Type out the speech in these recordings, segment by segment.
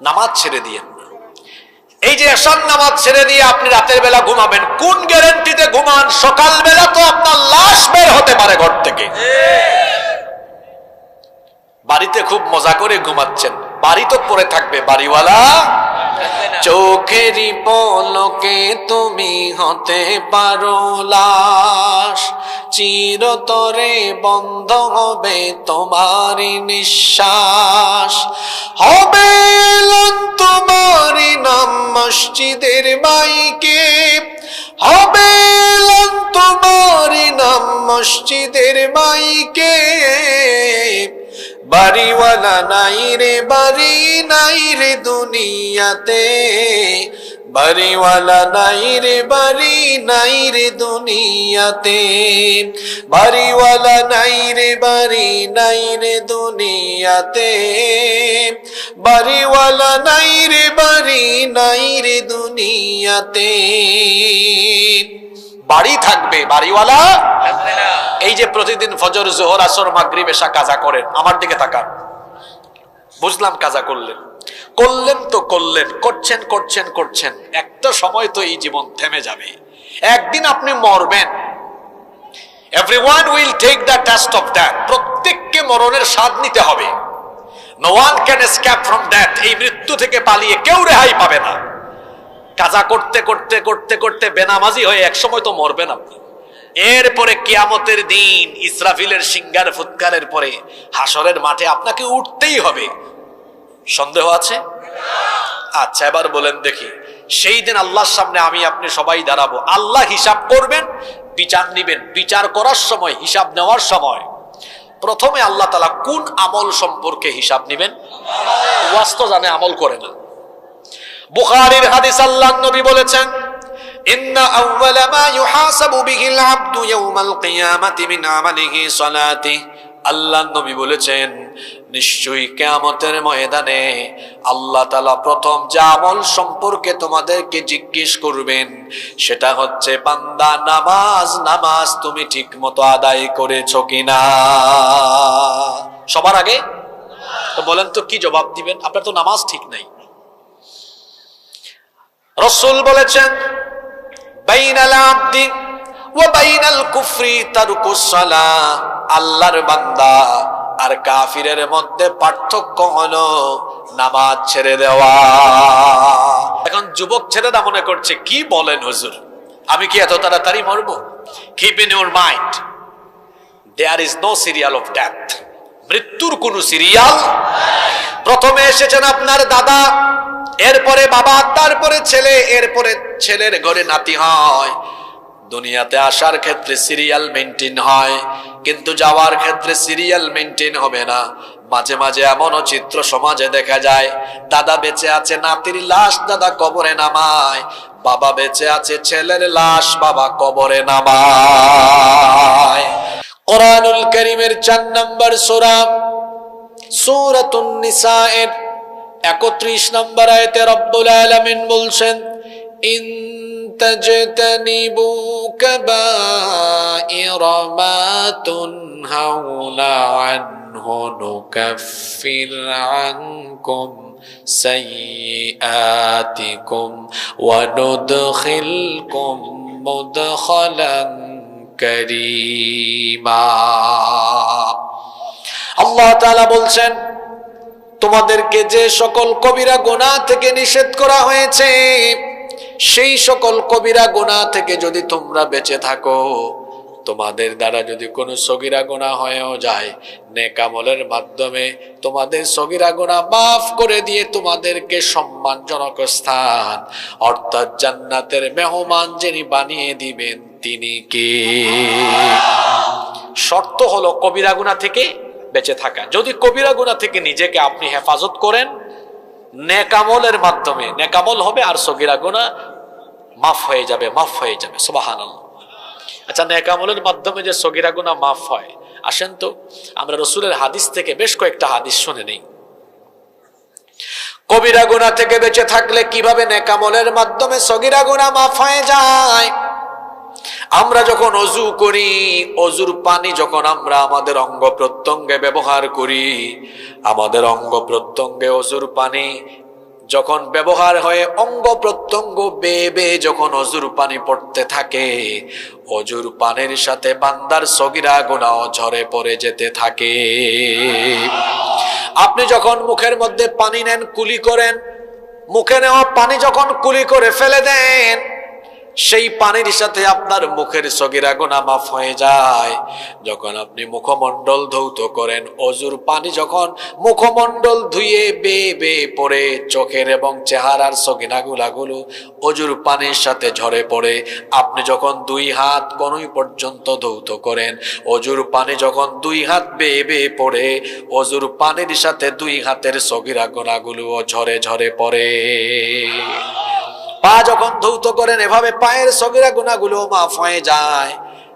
নামাজ ছেড়ে দিয়েন না। এই যে এশার নামাজ ছেড়ে দিয়ে আপনি রাতের বেলা ঘুমাবেন, কোন গ্যারান্টিতে ঘুমান? সকাল বেলা তো আপনার লাশ বের হতে পারে ঘর থেকে। বাড়িতে খুব মজা করে ঘুমাচ্ছেন, বাড়ি তো পড়ে থাকবে, বাড়িওয়ালা। চোখেরই পলকে তুমি হতে পারো লাশ, চিরতরে বন্ধ হবে তোমারই নিঃশ্বাস, হবে তোমারই নাম মসজিদের মাইকে, হবে তোমারই নাম মসজিদের মাইকে। বাড়িওয়ালা নাই রে, বাড়ি নাই রে দুনিয়াতে, বাড়িওয়ালা নাই রে, বাড়ি নাই রে দুনিয়াতে, বাড়িওয়ালা নাই রে, বাড়ি নাই রে দুনিয়াতে, বাড়িওয়ালা নাই রে, বাড়ি নাই রে দুনিয়াতে। বাড়ি থাকবে, বাড়িওয়ালা এই যে প্রতিদিন ফজর, জোহর, আসর, মাগরিব, এশা কাজা করেন, আমার দিকে তাকান। বুঝলাম কাজা করলেন, করলেন তো করলেন, করছেন করছেন করছেন, একটা সময় তো এই জীবন থেমে যাবে, একদিন আপনি মরবেন। Everyone will take the test of that. প্রত্যেককে মরণের স্বাদ নিতে হবে। No one can escape from that. এই মৃত্যু থেকে পালিয়ে কেউ রেহাই পাবে না। কাজা করতে করতে করতে করতে বেনামাজি হয়ে এক সময় তো মরবেন আপনি। এরপরে কিয়ামতের দিন ইসরাফিলের সিংহার ফুৎকারের পরে হাসরের মাঠে আপনাকে উঠতেই হবে। সন্দেহ আছে? আচ্ছা, এবার বলেন দেখি, সেই দিন আল্লাহর সামনে আমি আপনি সবাই দাঁড়াবো, আল্লাহ হিসাব করবেন, বিচার নিবেন। বিচার করার সময়, হিসাব নেওয়ার সময় প্রথমে আল্লাহ তাআলা কোন আমল সম্পর্কে হিসাব নিবেন? ওয়াস্ত জানে, আমল করে না। বুখারীর হাদিস, আল্লাহর নবী বলেছেন, ইন্না আউওয়ালা মা ইউহাসাবু বিহিল আবদু ইয়াওমাল কিয়ামাতি মিন আমালিহি সালাতিহি। আল্লাহর নবী বলেছেন, নিশ্চয়ই কিয়ামতের ময়দানে আল্লাহ তাআলা প্রথম যে আমল সম্পর্কে তোমাদেরকে জিজ্ঞেস করবেন সেটা হচ্ছে, বান্দা নামাজ, নামাজ তুমি ঠিকমতো আদায় করেছো কিনা। সবার আগে তো বলেন তো কি জবাব দিবেন? আপনার তো নামাজ ঠিক নাই। রাসূল বলেছেন, বাইনাল আবদি ওয়া বাইনাল কুফরি তারকুস সালাহ। আল্লাহর বান্দা আর কাফিরের মধ্যে পার্থক্য হলো নামাজ ছেড়ে দেওয়া। এখন যুবক ছেলেরা মনে করছে, কি বলেন হুজুর, আমি কি এত তাড়াতাড়ি মরবো? Keep in your mind, there is no serial of death. মৃত্যুর কোন সিরিয়াল। প্রথমে এসেছেন আপনার দাদা, এরপরে বাবা, তারপরে ছেলে, এরপরে ছেলের ঘরে নাতি হয়। দুনিয়াতে আসার ক্ষেত্রে সিরিয়াল মেইনটেইন হয়, কিন্তু যাওয়ার ক্ষেত্রে সিরিয়াল মেইনটেইন হবে না। মাঝে মাঝে এমনও চিত্র সমাজে দেখা যায়, দাদা বেঁচে আছে, নাতির লাশ দাদা কবরে নামায়, বাবা বেঁচে আছে, ছেলের লাশ বাবা কবরে নামায়। কোরআনুল কারীমের 4 নম্বর সূরা সূরাতুন নিসা এর 31 নম্বর আয়াতে রব্বুল আলামিন বলছেন, ইন তাজতানিবু কাবাইরা মা তুনহাউনা আনহু নুকাফির আনকুম সাইয়্যাতিকুম ওয়া নুদখিলকুম মুদখালান কারীমা। আল্লাহ তাআলা বলছেন, তোমাদেরকে যে সকল কবিরা গুনাহ থেকে নিষেধ করা হয়েছে, সেই সকল কবিরা গুনাহ থেকে যদি তোমরা বেঁচে থাকো, তোমাদের দ্বারা যদি কোনো সগীরা গুনাহ হয়েও যায়, নেক আমলের মাধ্যমে তোমাদের সগীরা গুনাহ মাফ করে দিয়ে তোমাদেরকে সম্মানজনক স্থান অর্থাৎ জান্নাতের মেহমান যিনি বানিয়ে দিবেন তিনি কে? শর্ত হলো কবিরা গুনাহ থেকে বেঁচে থাকা। যদি কবিরা গুনাহ থেকে নিজেকে আপনি হেফাজত করেন নেক আমলের মাধ্যমে, নেক আমল হবে আর সগীরা গুনাহ মাফ হয়ে যাবে, মাফ হয়ে যাবে। সুবহানাল্লাহ। আচ্ছা, নেক আমলের মাধ্যমে যে সগীরা গুনাহ মাফ হয়, আসেন তো আমরা রাসূলের হাদিস থেকে বেশ কয়েকটা হাদিস শুনে নেই। কবিরা গুনাহ থেকে বেঁচে থাকলে কিভাবে নেক আমলের মাধ্যমে সগীরা গুনাহ মাফ হয়ে যায়? আমরা যখন ওযু করি, ওযুর পানি যখন আমরা আমাদের অঙ্গ প্রত্যঙ্গে ব্যবহার করি, আমাদের অঙ্গ প্রত্যঙ্গে ওযুর পানি যখন ব্যবহার হয়ে অঙ্গ প্রত্যঙ্গ বেয়ে বেয়ে যখন অজুর পানি পড়তে থাকে, অজুর পানির সাথে বান্দার সগীরা গুনাহ ঝরে পড়ে যেতে থাকে। আপনি যখন মুখের মধ্যে পানি নেন, কুলি করেন, মুখে নেওয়া পানি যখন কুলি করে ফেলে দেন, সেই পানির সাথে আপনার মুখের সগীরা গুনাহ মাফ হয়ে যায়। যখন আপনি মুখমণ্ডল ধৌত করেন, অজুর পানি যখন মুখমণ্ডল ধুয়ে বেয়ে বেয়ে পড়ে চোখের এবং চেহারার সগীরা গুনাহগুলো অজুর পানির সাথে ঝরে পড়ে। আপনি যখন 2 হাত কনুই পর্যন্ত ধৌত করেন, অজুর পানি যখন 2 হাত বেয়ে বেয়ে পড়ে, অজুর পানির সাথে 2 হাতের সগীরা গুনাহগুলো ঝরে ঝরে পড়ে। পা যখন ধৌত করেন, এভাবে পায়ের সগীরা গুনাহগুলো মাফ হয়ে যায়।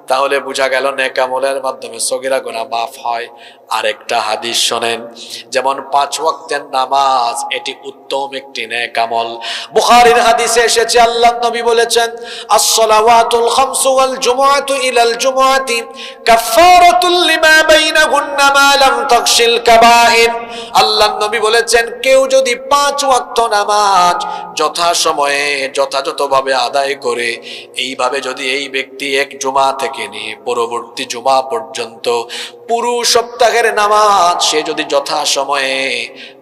তাহলে বোঝা গেল নেক আমলের মাধ্যমে সগীরা গুনাহ মাফ হয়। আরেকটা হাদিস শোনেন, যেমন 5 ওয়াক্তের নামাজ, এটি উত্তম একটি নেক আমল। বুখারীর হাদিসে এসেছে, আল্লাহর নবী বলেছেন, আস-সালাওয়াতুল খামসু ওয়াল জুমআতু ইলাল জুমআতি কাফফারাতুল লিমা বাইনাহুন্না মা লাম তাকশিল কাবাইর। আল্লাহর নবী বলেছেন, কেউ যদি 5 ওয়াক্ত নামাজ যথাসময়ে যথাযথভাবে আদায় করে, এইভাবে যদি এই ব্যক্তি এক জুমা থেকে নিয়ে পরবর্তী জুমা পর্যন্ত পুরো সপ্তাহের নামাজ সে যদি যথাসময়ে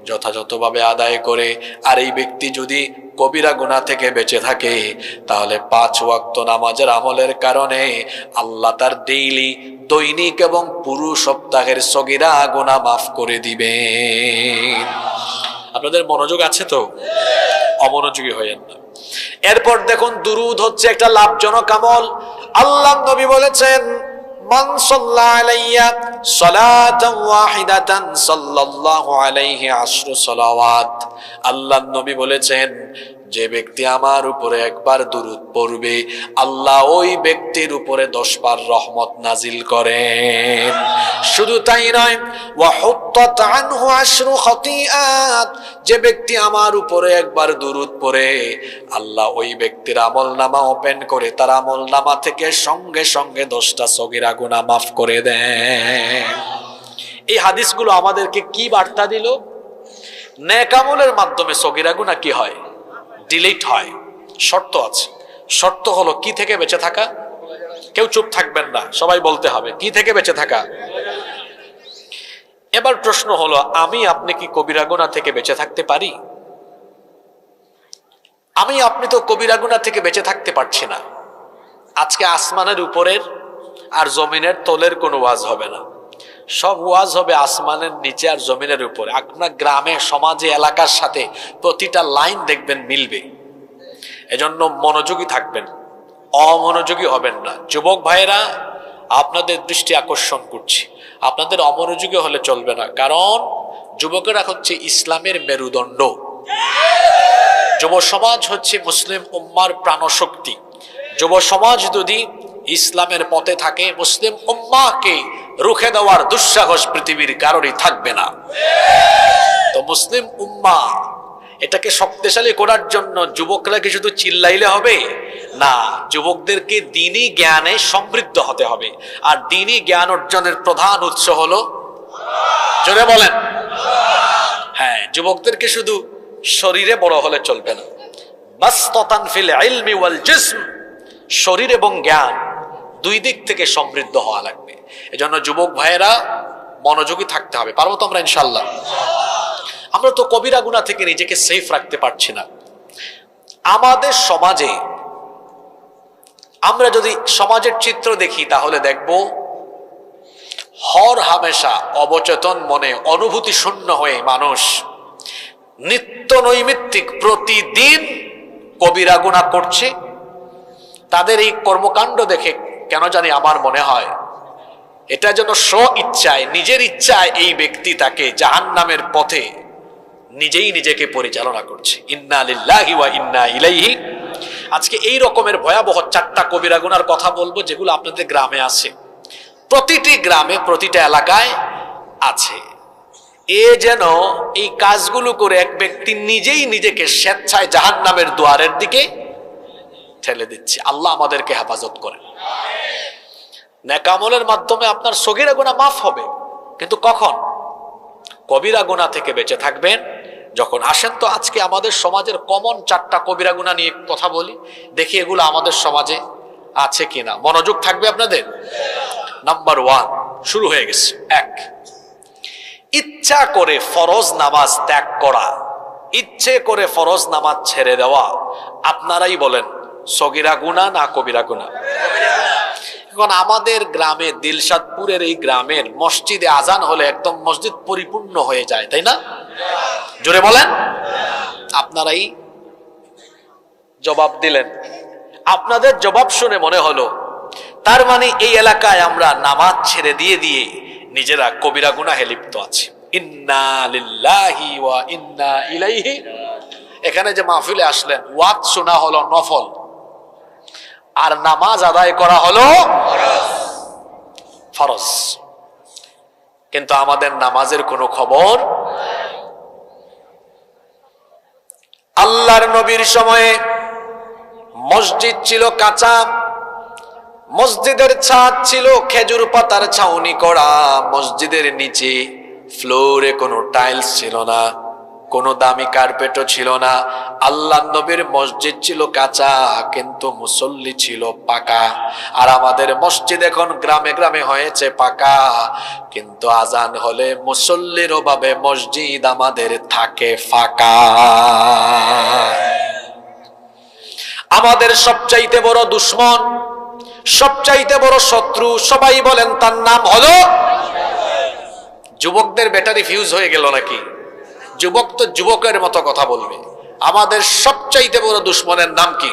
যথাযথভাবে আদায় করে, আর এই ব্যক্তি যদি কবিরা গুনাহ থেকে বেঁচে থাকে, তাহলে 5 ওয়াক্ত নামাজের আমলের কারণে আল্লাহ তার ডেইলি, দৈনিক এবং পুরো সপ্তাহের সগীরা গুনাহ মাফ করে দিবেন। আপনাদের মনোযোগ আছে তো? অমনোযোগী হয়েন না। এরপর দেখুন, দুরূদ হচ্ছে একটা লাভজনক আমল। আল্লাহর নবী বলেছেন, মান সাল্লা আলাইয়া সালাতান ওয়াহিদাতান সাল্লাল্লাহু আলাইহি 10 সালাওয়াত। আল্লাহর নবী বলেছেন, যে ব্যক্তি আমার উপরে একবার দুরূদ পড়বে, আল্লাহ ওই ব্যক্তির উপরে 10 বার রহমত নাজিল করেন। শুধু তাই নয়, ওয়া হুত্তাত আনহু 10 খতিআত। যে ব্যক্তি আমার উপরে একবার দুরূদ পড়ে, আল্লাহ ওই ব্যক্তির আমলনামা ওপেন করে তার আমলনামা থেকে সঙ্গে সঙ্গে 10টা সগীরা গুনাহ মাফ করে দেন। এই হাদিসগুলো আমাদেরকে কি বার্তা দিল? নেক আমলের মাধ্যমে সগীরা গুনাহ কি হয়? ডিলিট হয়। শর্ত আছে। শর্ত হলো কি থেকে বেঁচে থাকা? কেউ চুপ থাকবেন না, সবাই বলতে হবে কি থেকে বেঁচে থাকা। এবার প্রশ্ন হলো, আমি আপনি কি কবিরা গুনাহ থেকে বেঁচে থাকতে পারি? আমি আপনি তো কবিরা গুনাহ থেকে বেঁচে থাকতে পারছি না। আজকে আসমানের উপরের আর জমিনের তলের কোনো ওয়াজ হবে না, সব ওয়াজ হবে আসমানের নিচে আর জমিনের উপরে। আপনার গ্রামে, সমাজে, এলাকার সাথে প্রতিটা লাইন দেখবেন মিলবে। এজন্য মনোযোগী থাকবেন, অমনোযোগী হবেন না। যুবক ভাইয়েরা, আপনাদের দৃষ্টি আকর্ষণ করছি, আপনাদের অমনোযোগী হলে চলবে না। কারণ যুবকেরা হচ্ছে ইসলামের মেরুদণ্ড, যুব সমাজ হচ্ছে মুসলিম উম্মার প্রাণশক্তি। যুব সমাজ যদি ইসলামের পথে থাকে, মুসলিম উম্মাহকে রুখে দেওয়ার দুঃসাহস পৃথিবীর কারোরই থাকবে না। তো মুসলিম উম্মাহ এটাকে শক্তিশালী করার জন্য যুবকরা কি শুধু চিল্লাইলে হবে না, যুবকদেরকে দ্বীনি জ্ঞানে সমৃদ্ধ হতে হবে। আর দ্বীনি জ্ঞান অর্জনের প্রধান উৎস হলো, জোরে বলেন, হ্যাঁ, যুবকদেরকে শুধু শরীরে বড় হলে চলবে না, বাসতাতান ফিল ইলমি ওয়াল জিসম, শরীর এবং জ্ঞান দুই দিক থেকে সমৃদ্ধ হওয়া লাগবে। এজন্য যুবক ভাইয়েরা মনোযোগী থাকতে হবে। পারবো তো আমরা ইনশাআল্লাহ? আমরা তো কবিরা গুনাহ থেকে নিজেকে সেফ রাখতে পারছি না। আমাদের সমাজে আমরা যদি সমাজের চিত্র দেখি, তাহলে দেখব হর হামেশা অবচেতন মনে, অনুভূতি শূন্য হয়ে মানুষ নিত্য নৈমিত্তিক প্রতিদিন কবিরা গুনাহ করছে। তাদের এই কর্মকাণ্ড দেখে কেন জানি আমার মনে হয় এটা যেন স্ব ইচ্ছায়, নিজের ইচ্ছায় এই ব্যক্তি তাকে জাহান্নামের পথে নিজেই নিজেকে পরিচালনা করছে। ইন্না লিল্লাহি ওয়া ইন্না ইলাইহি। আজকে এই রকমের ভয়াবহ 4টা কবিরা গুনার কথা বলবো, যেগুলো আপনাদের গ্রামে আছে, প্রতিটি গ্রামে, প্রতিটা এলাকায় আছে। এ যেন এই কাজগুলো করে এক ব্যক্তি নিজেই নিজেকে স্বেচ্ছায় জাহান্নামের দুয়ারের দিকে ঠেলে দিচ্ছে। আল্লাহ আমাদেরকে হেফাজত করেন। নেক আমলের মাধ্যমে আপনার সগীরা গুনাহ মাফ হবে, কিন্তু কখন? কবিরা গুনাহ থেকে বেঁচে থাকবেন, যখন আসেন তো আজকে আমাদের সমাজের কমন 4টা কবিরা গুনাহ নিয়ে কথা বলি, দেখি এগুলো আমাদের সমাজে আছে কিনা। মনোযোগ থাকবে আপনাদের। নাম্বার 1 শুরু হয়ে গেছে। 1, ইচ্ছা করে ফরজ নামাজ ত্যাগ করা, ইচ্ছে করে ফরজ নামাজ ছেড়ে দেওয়া। আপনারাই বলেন সগীরা গুনাহ না কবিরা গুনাহ? এখন আমাদের গ্রামে, দিলশাদপুরের এই গ্রামের মসজিদে আজান হলে একদম মসজিদ পরিপূর্ণ হয়ে যায়, তাই না? জোরে বলেন। আপনারাই জবাব দিলেন। আপনাদের জবাব শুনে মনে হলো তার মানে এই এলাকায় আমরা নামাজ ছেড়ে দিয়ে দিয়ে নিজেরা কবিরা গুনাহে লিপ্ত আছি। ইন্না লিল্লাহি ওয়া ইন্না ইলাইহি। এখানে যে মাহফিলে আসলেন, ওয়াজ শোনা হলো নফল, আর নামাজ আদায় করা হলো ফরজ। কিন্তু আমাদের নামাজের কোনো খবর। আল্লাহর নবীর সময়ে মসজিদ ছিল কাঁচা, মসজিদের ছাদ ছিল খেজুর পাতার ছাউনি করা, মসজিদের নিচে ফ্লোরে কোনো টাইলস ছিল না, কোনো দামি কার্পেটও ছিল না। আল্লাহর নবীর মসজিদ ছিল কাঁচা, কিন্তু মুসল্লি ছিল পাকা। আর আমাদের মসজিদ এখন গ্রামে গ্রামে হয়েছে পাকা, কিন্তু আজান হলে মুসল্লির অভাবে মসজিদ আমাদের থাকে ফাঁকা। আমাদের সবচাইতে বড় দুশ্মন, সবচাইতে বড় শত্রু, সবাই বলেন তার নাম হলো। যুবকদের ব্যাটারি ফিউজ হয়ে গেল নাকি? যুবক তো যুবকের মতো কথা বলবে। আমাদের সবচাইতে বড় দুশ্মনের নাম কি?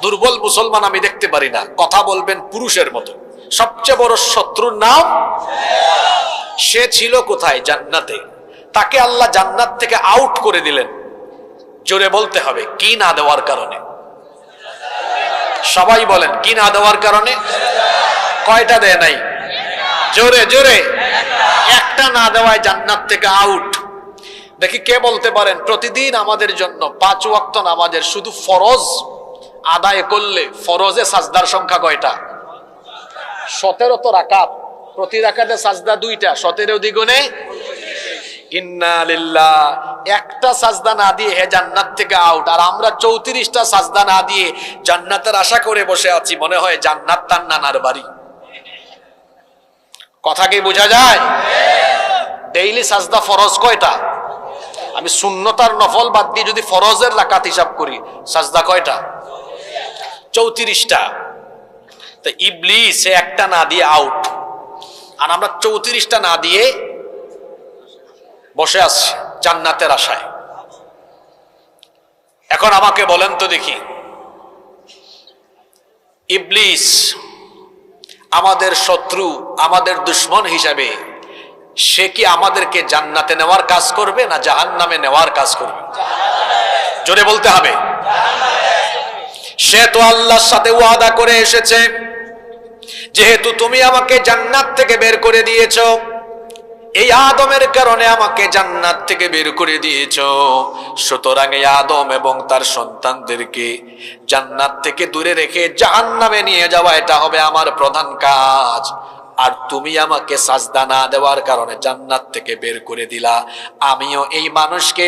দুর্বল মুসলমান আমি দেখতে পারি না, কথা বলবেন পুরুষের মতো। সবচেয়ে বড় শত্রুর নাম, সে ছিল কোথায়? জান্নাতে। তাকে আল্লাহ জান্নাত থেকে আউট করে দিলেন। জোরে বলতে হবে, কি না দেওয়ার কারণে? সবাই বলেন, কি না দেওয়ার কারণে? কয়টা দেয় নাই? জোরে জোরে। একটা না দেওয়ায় জান্নাত থেকে আউট। দেখি কে বলতে পারেন প্রতিদিন আমাদের জন্য 5 ওয়াক্ত নামাজের শুধু ফরজ আদায় করলে ফরজে সাজদার সংখ্যা কয়টা? 17 তো রাকাত, প্রতি রাকাতে সাজদা 2টা, 17 দ্বিগুণে ইন্না লিল্লাহ। একটা সাজদা না দিয়ে হে জান্নাত থেকে আউট, আর আমরা 34টা সাজদা না দিয়ে জান্নাতের আশা করে বসে আছি। মনে হয় জান্নাত তার নানার বাড়ি। কথা কি বোঝা যায়? ডেইলি সাজদা ফরজ কয়টা? আমি সুন্নত আর নফল বাদ দিয়ে যদি ফরজের রাকাত হিসাব করি, সাজদা কয়টা? 34টা। তো ইবলিস সে একটা না দিয়ে আউট, আর আমরা 34টা না দিয়ে বসে আছি জান্নাতের আশায়। এখন আমাকে বলেন তো দেখি, ইবলিস আমাদের শত্রু, আমাদের দুশ্মন হিসাবে সে কি আমাদেরকে জান্নাতে নেওয়ার কাজ করবে না জাহান্নামে নেওয়ার কাজ করবে? জোরে বলতে হবে। সে তো আল্লাহর সাথে ওয়াদা করে এসেছে, যেহেতু তুমি আমাকে জান্নাত থেকে বের করে দিয়েছো, এই আদমের কারণে আমাকে জান্নাত থেকে বের করে দিয়েছো, সুতরাং এই আদম এবং তার সন্তানদেরকে জান্নাত থেকে দূরে রেখে জাহান্নামে নিয়ে যাওয়া, এটা হবে আমার প্রধান কাজ। আর তুমি আমাকে সাজদা না দেওয়ার কারণে জান্নাত থেকে বের করে দিলা, আমিও এই মানুষকে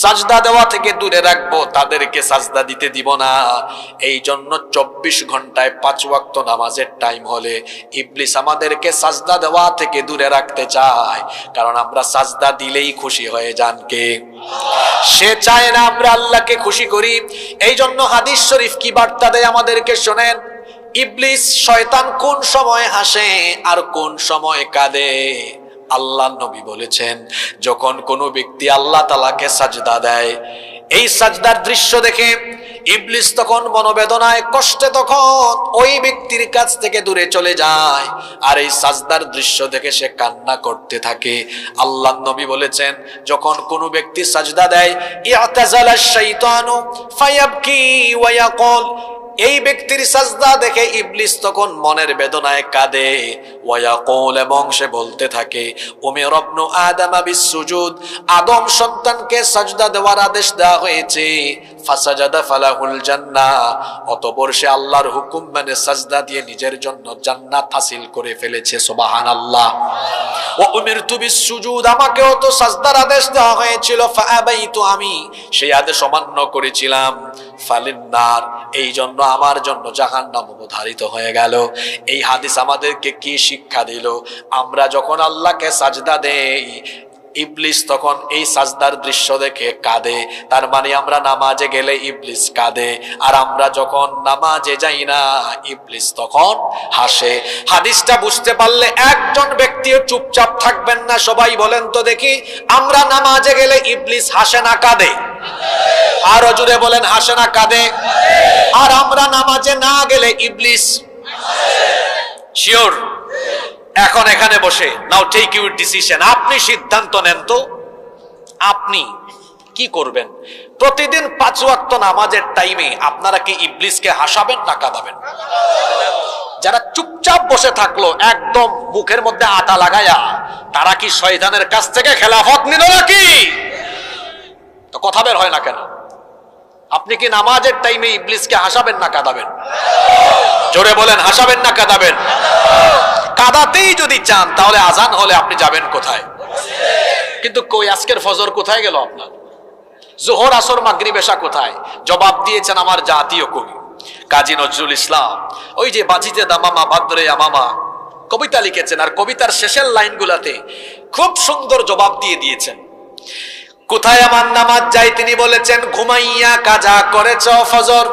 সাজদা দেওয়া থেকে দূরে রাখবো, তাদেরকে সাজদা দিতে দিব না। এই জন্য 24 ঘন্টায় 5 ওয়াক্ত নামাজের টাইম হলে ইবলিস আমাদেরকে সাজদা দেওয়া থেকে দূরে রাখতে চায়, কারণ আমরা সাজদা দিলেই খুশি হয়ে যান কে? সে চায় না আমরা আল্লাহকে খুশি করি। এই জন্য হাদিস শরীফ কি বার্তা দেয় আমাদেরকে শোনেন। ইবলিস শয়তান কোন সময় হাসে আর কোন সময় কাঁদে? আল্লাহ নবী বলেছেন, যখন কোনো ব্যক্তি আল্লাহ তাআলাকে সাজদা দেয়, এই সাজদার দৃশ্য দেখে ইবলিস তখন মনোবেদনায় কষ্টে তখন ওই ব্যক্তির কাছ থেকে দূরে চলে যায়, আর এই সাজদার দৃশ্য দেখে সে কান্না করতে থাকে। আল্লাহ নবী বলেছেন, যখন কোনো ব্যক্তি সাজদা দেয়, ইয়াতাজালাশ শাইতানু ফায়াবকি ওয়া ইয়াকুল, এই ব্যক্তির সাজদা দেখে ইবলিস তখন মনের বেদনায় কাঁদে। ওয়ায়াকুল, এবং সে বলতে থাকে, উমির ইবনু আদম বিসসুজুদ, আদম সন্তানকে সাজদা দেওয়ার আদেশ দেওয়া হয়েছে। ফাসাজাদা ফালাহুল জান্নাহ, অতঃপর সে আল্লাহর হুকুম মেনে সাজদা দিয়ে নিজের জন্য জান্নাত হাসিল করে ফেলেছে। সুবহানাল্লাহ। ওয়া উমিরতু বিসসুজুদ, আমাকেও তো সাজদার আদেশ দেওয়া হয়েছিল, ফাআবাইতু, আমি সেই আদেশ অমান্য করেছিলাম, ফালিন্নার, এই জন্য আমার জন্য জাহান্নাম অবধারিত হয়ে গেল। এই হাদিস আমাদেরকে কি শিক্ষা দিল? আমরা যখন আল্লাহকে সাজদা দেই, ইবলিস তখন এই সাজদার দৃশ্য দেখে কাঁদে। তার মানে আমরা নামাজে গেলে ইবলিস কাঁদে, আর আমরা যখন নামাজে যাই না ইবলিস তখন হাসে। হাদিসটা বুঝতে পারলে একজন ব্যক্তিও চুপচাপ থাকবেন না। সবাই বলেন তো দেখি, আমরা নামাজে গেলে ইবলিস হাসে না কাঁদে? আর জোরে বলেন, হাসে না কাঁদে? আর আমরা নামাজে না গেলে ইবলিস শিওর? এখন এখানে বসে নাও টেক ইউর ডিসিশন, আপনি সিদ্ধান্ত নেন তো আপনি কি করবেন। প্রতিদিন 5 ওয়াক্ত নামাজের টাইমে আপনারা কি ইবলিসকে হাসাবেন না কাঁদাবেন? যারা চুপচাপ বসে থাকলো একদম মুখের মধ্যে আটা লাগায়া, তারা কি শয়তানের কাছ থেকে খেলাফত নিল নাকি? তো কথা বের হয় না কেন? আপনি কি নামাজের টাইমে ইবলিসকে হাসাবেন না কাঁদাবেন? জোরে বলেন, হাসাবেন না কাঁদাবেন? কাঁদাতেই যদি চান তাহলে আজান হলে আপনি যাবেন কোথায়? কিন্তু কই, আজকের ফজর কোথায় গেল আপনার? জোহর, আসর, মাগরিব, এশা কোথায়? জবাব দিয়েছেন আমার জাতীয় কবি কাজী নজরুল ইসলাম। ওই যে বাজিতে দামামা ভাদ্রে আমামা কবিতা লিখেছেন, আর কবিতার শেষের লাইনগুলাতে খুব সুন্দর জবাব দিয়েছেন। কোথায় আমার নামাজ যাই, তিনি বলেছেন, ঘুমাইয়া কাজা করেছ ফজর,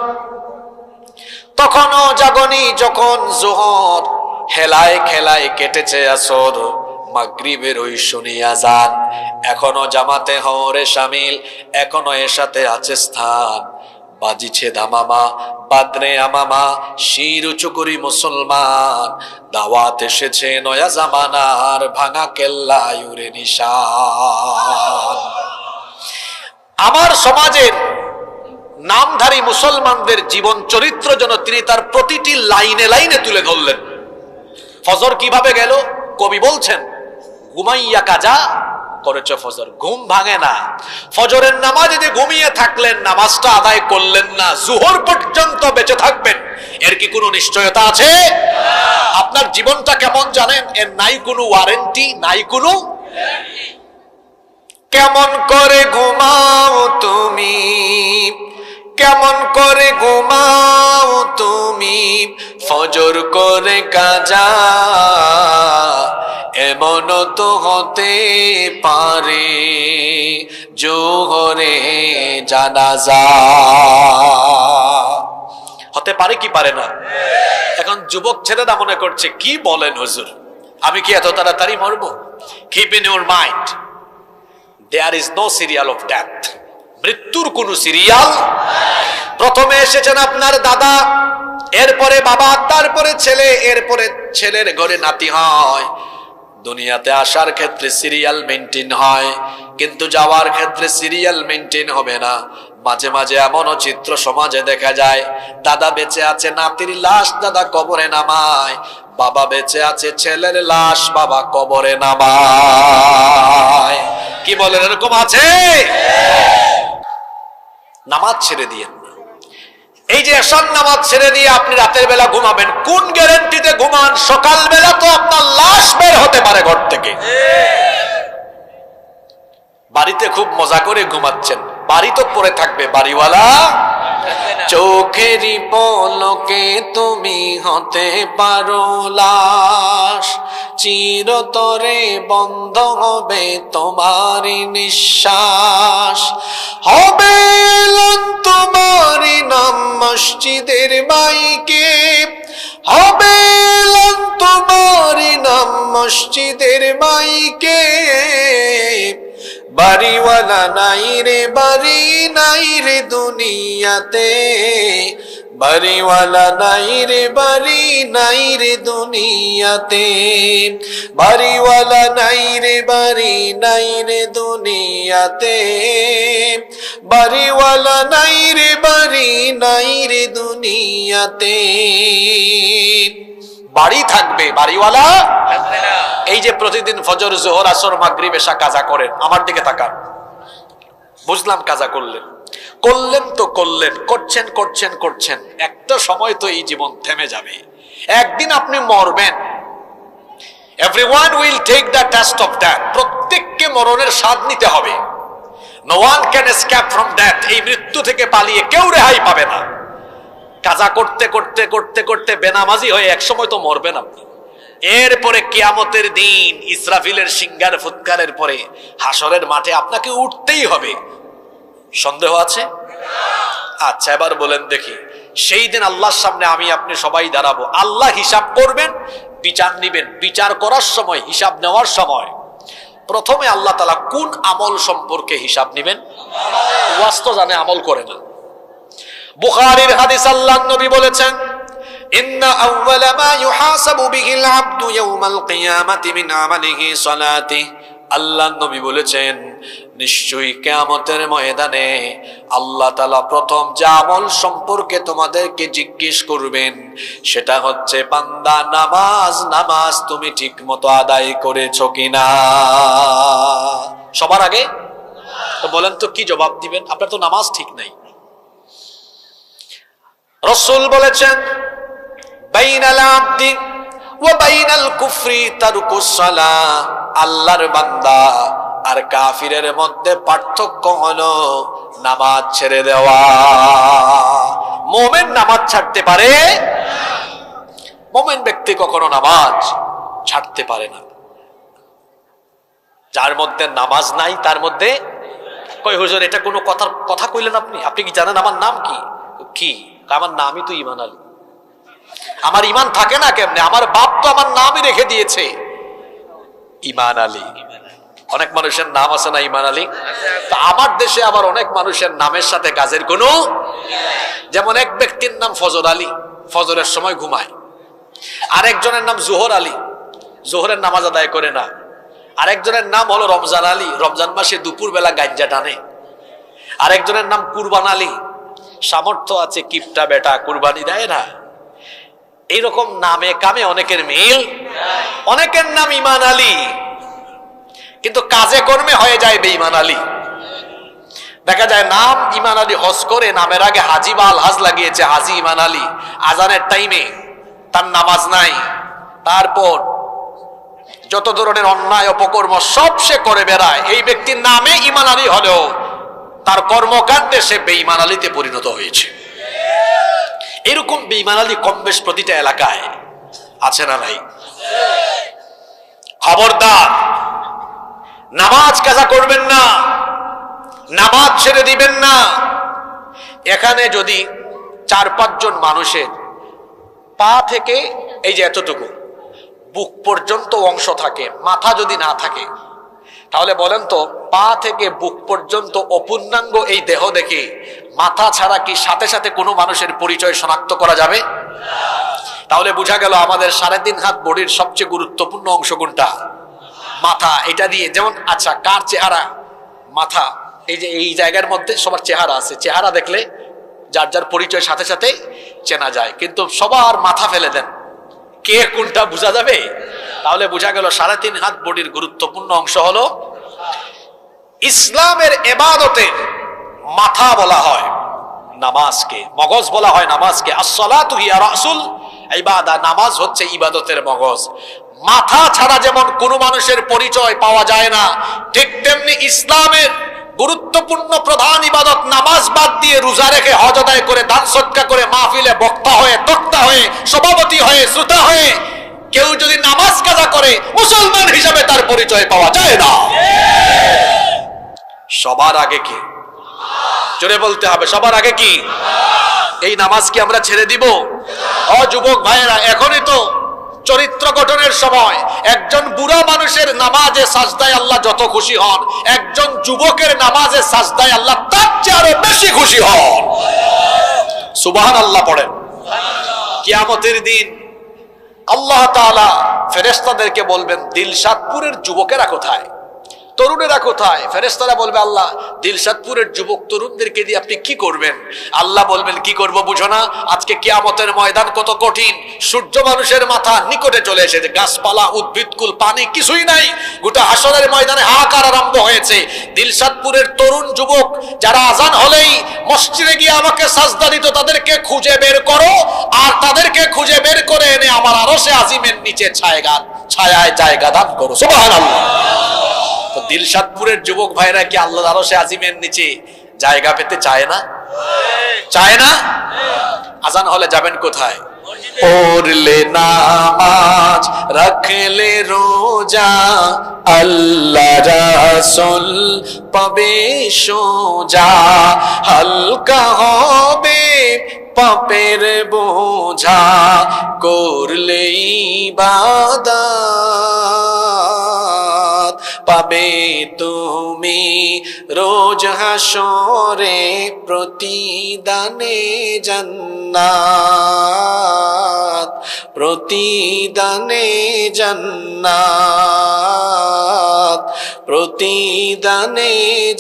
তখনও জাগনি যখন জোহর, হেলায় খেলায় কেটেছে আসর, মাগরিবের ওই শুনি আজান, এখনো জামাতে হরে শামিল, এখনো এসাতে আছে স্থান, বাজিছে দামামা বাদরে আমামা, শির উঁচু করি মুসলমান, দাওয়াত এসেছে নয়া জামানার, ভাঙা কেল্লা ইউরে নিশান। আমার সমাজের নামধারী মুসলমানদের জীবন চরিত্র যেন তিনি তার প্রতিটি লাইনে লাইনে তুলে ধরলেন। ফজর কিভাবে গেল? কবি বলছেন, ঘুমাইয়া কাজা করেছ ফজর, ঘুম ভাঙে না। ফজরের নামাজে যে ঘুমিয়ে থাকলেন, নামাজটা আদায় করলেন না, জোহর পর্যন্ত বেঁচে থাকবেন, এর কি কোনো নিশ্চয়তা আছে? আপনার জীবনটা কেমন জানেন? এর নাই কোনো ওয়ারেন্টি, নাই কোনো। কেমন করে ঘুমাও তুমি, কেমন করে ঘুমাও তুমি, ফজর করে কাজা, এমন তো হতে পারে জোহরে জানাজা। হতে পারে কি পারে না? এখন যুবক ছেলেরা মনে করছে, কি বলেন হুজুর, আমি কি এত তাড়াতাড়ি মরবো? Keep in your mind, there is no serial of death. মৃত্যুর কোন সিরিয়াল। প্রথমে এসেছেন আপনার দাদা, এরপরে বাবা, তারপরে ছেলে, এরপরে ছেলের ঘরে নাতি হয়। দুনিয়াতে আসার ক্ষেত্রে সিরিয়াল মেনটেন হয়, কিন্তু যাওয়ার ক্ষেত্রে সিরিয়াল মেনটেন হবে না। মাঝে মাঝে এমনও চিত্র সমাজে দেখা যায়, দাদা বেঁচে আছে, নাতির লাশ দাদা কবরে নামায়, বাবা বেঁচে আছে, ছেলের লাশ বাবা কবরে নামায়। কি বলেন, এরকম আছে? নামাজ ছেড়ে দিয়ে, এই যে এশার নামাজ ছেড়ে দিয়ে আপনি রাতের বেলা ঘুমাবেন, কোন গ্যারান্টিতে ঘুমান? সকাল বেলা তো আপনার লাশ বের হতে পারে ঘর থেকে। বাড়িতে খুব মজা করে ঘুমাচ্ছেন, বাড়ি তো পড়ে থাকবে, বাড়িওয়ালা। চোখেরই পলকে তুমি হতে পারো লাশ, চিরতরে বন্ধ হবে তোমারই নিঃশ্বাস, হবে তোমারই নাম মসজিদের মাইকে, হবে তোমারই নাম মসজিদের মাইকে, বাড়িওয়ালা নাই রে, বাড়ি নাই রে দুনিয়াতে, বাড়িওয়ালা নাই রে, বাড়ি নাই রে দুনিয়াতে, বাড়িওয়ালা নাই রে, বাড়ি নাই রে দুনিয়াতে, বাড়িওয়ালা নাই রে, বাড়ি নাই রে দুনিয়াতে। বাড়ি থাকবে, বাড়িওয়ালা এই যে প্রতিদিন ফজর, জোহর, আসর, মাগরিব, এশা কাজা করেন, আমার দিকে তাকান। বুঝলাম কাজা করলেন, করলেন তো করলেন, করছেন করছেন করছেন, একটা সময় তো এই জীবন থেমে যাবে, একদিন আপনি মরবেন। Everyone will take the test of death. প্রত্যেককে মরণের স্বাদ নিতে হবে। No one can escape from death. এই মৃত্যু থেকে পালিয়ে কেউ রেহাই পাবে না। কাজা করতে করতে করতে করতে বেনামাজি হয়ে একসময় তো মরবেন আপনি। এরপরে কিয়ামতের দিন ইসরাফিলের সিংহার ফুৎকারের পরে হাসরের মাঠে আপনাকে উঠতেই হবে। সন্দেহ আছে? আচ্ছা, এবার বলেন দেখি, সেই দিন আল্লাহর সামনে আমি আপনি সবাই দাঁড়াবো, আল্লাহ হিসাব করবেন, বিচার নিবেন। বিচার করার সময়, হিসাব নেওয়ার সময় প্রথমে আল্লাহ তাআলা কোন আমল সম্পর্কে হিসাব নিবেন? ওয়াস্ত জানে, আমল করে না। বুখারীর হাদিস, আল্লাহর নবী বলেছেন, ইন্না আউওয়ালা মা ইউহাসাবু বিহিল আবদু ইয়াউমাল কিয়ামাতি মিন আমালিহি সালাতিহি। আল্লাহর নবী বলেছেন, নিশ্চয়ই কিয়ামতের ময়দানে আল্লাহ তাআলা প্রথম যে আমল সম্পর্কে তোমাদেরকে জিজ্ঞেস করবেন সেটা হচ্ছে, বান্দা নামাজ তুমি ঠিকমতো আদায় করেছো কিনা। সবার আগে তো বলেন তো কি জবাব দিবেন? আপনার তো নামাজ ঠিক নাই। রাসূল বলেছেন, বাইনাল আবদি ওয়া বাইনাল কুফরি তারকুস সালাহ। আল্লাহর বান্দা আর কাফিরের মধ্যে পার্থক্য হলো নামাজ ছেড়ে দেওয়া। মুমিন নামাজ ছাড়তে পারে? মুমিন ব্যক্তি কখনো নামাজ ছাড়তে পারে না। যার মধ্যে নামাজ নাই তার মধ্যে, কই হুজুর এটা কোনো কথা কইলেন আপনি? আপনি কি জানেন আমার নাম কি? কি? আমার নামই তো ঈমান আলী। আমার ঈমান থাকে না কেমনে? আমার বাপ তো আমার নামই রেখে দিয়েছে ঈমান আলী। অনেক মানুষের নাম আছে না ঈমান আলী? তো আমার দেশে আবার অনেক মানুষের নামের সাথে কাজের কোনো, যেমন এক ব্যক্তির নাম ফজর আলী, ফজরের সময় ঘুমায়। আরেকজনের নাম জোহর আলী, জোহরের নামাজ আদায় করে না। আরেকজনের নাম হলো রমজান আলী, রমজান মাসে দুপুর বেলা গাঞ্জা টানে। আরেকজনের নাম কুরবান আলী, সামর্থ্য আছে কিপটা বেটা, কুরবানি দেয় না। এইরকম নামে কামে অনেকের মিল। অনেকের নাম ঈমান আলী, কিন্তু কাজে কর্মে হয়ে যায় বেঈমান আলী। দেখা যায় নাম ঈমান আলী, হজ করে নামের আগে হাজি বা আলহাজ লাগিয়েছে, হাজি ঈমান আলী। আজানের টাইমে তার নামাজ নাই। তারপর যত ধরনের অন্যায় অপকর্ম সব সে করে বেড়ায়। এই ব্যক্তির নামে ঈমান আলী হলেও তার কর্মকাণ্ডে সে বেঈমান আলীতে পরিণত হয়েছে। এরকম বেঈমান আলী কম বেশ প্রতিটা এলাকায় আছে না নাই? খবরদার, নামাজ কাজা করবেন না, নামাজ ছেড়ে দিবেন না। এখানে যদি 4-5 জন মানুষের পা থেকে এই যে এতটুকু বুক পর্যন্ত অংশ থাকে, মাথা যদি না থাকে, তাহলে বলেন তো পা থেকে বুক পর্যন্ত অপূর্ণাঙ্গ এই দেহ দেখে মাথা ছাড়া কি সাথে সাথে কোনো মানুষের পরিচয় শনাক্ত করা যাবে? তাহলে বোঝা গেল আমাদের 3.5 হাত বডির সবচেয়ে গুরুত্বপূর্ণ অংশ কোনটা? মাথা। এটা দিয়ে যেমন, আচ্ছা কার চেহারা? মাথা। এই যে এই জায়গার মধ্যে সবার চেহারা আছে, চেহারা দেখলে যার যার পরিচয় সাথে সাথে চেনা যায়। কিন্তু সবার মাথা ফেলে দেন, কে কোনটা বোঝা যাবে? তাহলে বোঝা গেল 3.5 হাত বডির গুরুত্বপূর্ণ অংশ হলো ইসলামের ইবাদতের মাথা বলা হয় নামাজকে, মগজ বলা হয় নামাজকে। আসসালাতু হিয়া রাসুল ইবাদা, নামাজ হচ্ছে ইবাদতের মগজ। মাথা ছাড়া যেমন কোন মানুষের পরিচয় পাওয়া যায় না, ঠিক তেমনি ইসলামের গুরুত্বপূর্ণ প্রধান ইবাদত নামাজ বাদ দিয়ে রোজা রেখে, হজ আদায় করে, দান সদকা করে, মাহফিলে বক্তা হয়ে, তক্তা হয়ে, সভাপতি হয়ে, শ্রোতা হয়ে কেউ যদি নামাজ কাজা করে, মুসলমান হিসাবে তার পরিচয় পাওয়া যায় না। সবার আগে কি? জোরে বলতে হবে, সবার আগে কি? এই নামাজ কি আমরা ছেড়ে দিব? ও যুবক ভাইয়েরা, এখনই তো চরিত্র গঠনের সময়। একজন বুড়া মানুষের নামাজে সাজদায় আল্লাহ যত খুশি হন, একজন যুবকের নামাজে সাজদায় আল্লাহ তার চেয়ে আরো বেশি খুশি হন। সুবহানাল্লাহ পড়েন। কিয়ামতের দিন আল্লাহ তাআলা ফেরেশতাদেরকে বলবেন, দিলশাদপুরের যুবকেরা কোথায়, তরুণেরা কোথায়? ফেরেশতারা বলবে, আল্লাহ দিলশাদপুরের যুবক তরুণদেরকে দিয়ে আপনি কি করবেন? আল্লাহ বলবেন, কি করব বুঝো না? আজকে কিয়ামতের ময়দান কত কঠিন। সূর্য মানুষের মাথা নিকটে চলে এসেছে, গাছপালা, উদ্ভিদকুল, পানি কিছুই নাই। গোটা হাসরের ময়দানে হাহাকার আরম্ভ হয়েছে। দিলশাদপুরের তরুণ যুবক যারা আজান হলেই মসজিদে গিয়ে আমাকে সাজদা দিত, তাদেরকে খুঁজে বের করো, আর তাদেরকে খুঁজে বের করে এনে আমার আরশে আজিমের নিচে ছায়ায় জায়গা দান করো, সুবহানাল্লাহ। তো দিলশাদপুরের যুবক ভাইরা কি আল্লাহর আরশে আজিমের নিচে জায়গা পেতে চায় না? চায় না? আজান হলে যাবেন কোথায়? পড়লে নামাজ, রাখলে রোজা, আল্লাহ রাসূল পাবে সোজা, হালকা হবে পাপের বোঝা, করলে ইবাদত পাবে তুমি রোজ হাসরে প্রতিদানে জান্নাত, প্রতিদানে জান্নাত, প্রতিদানে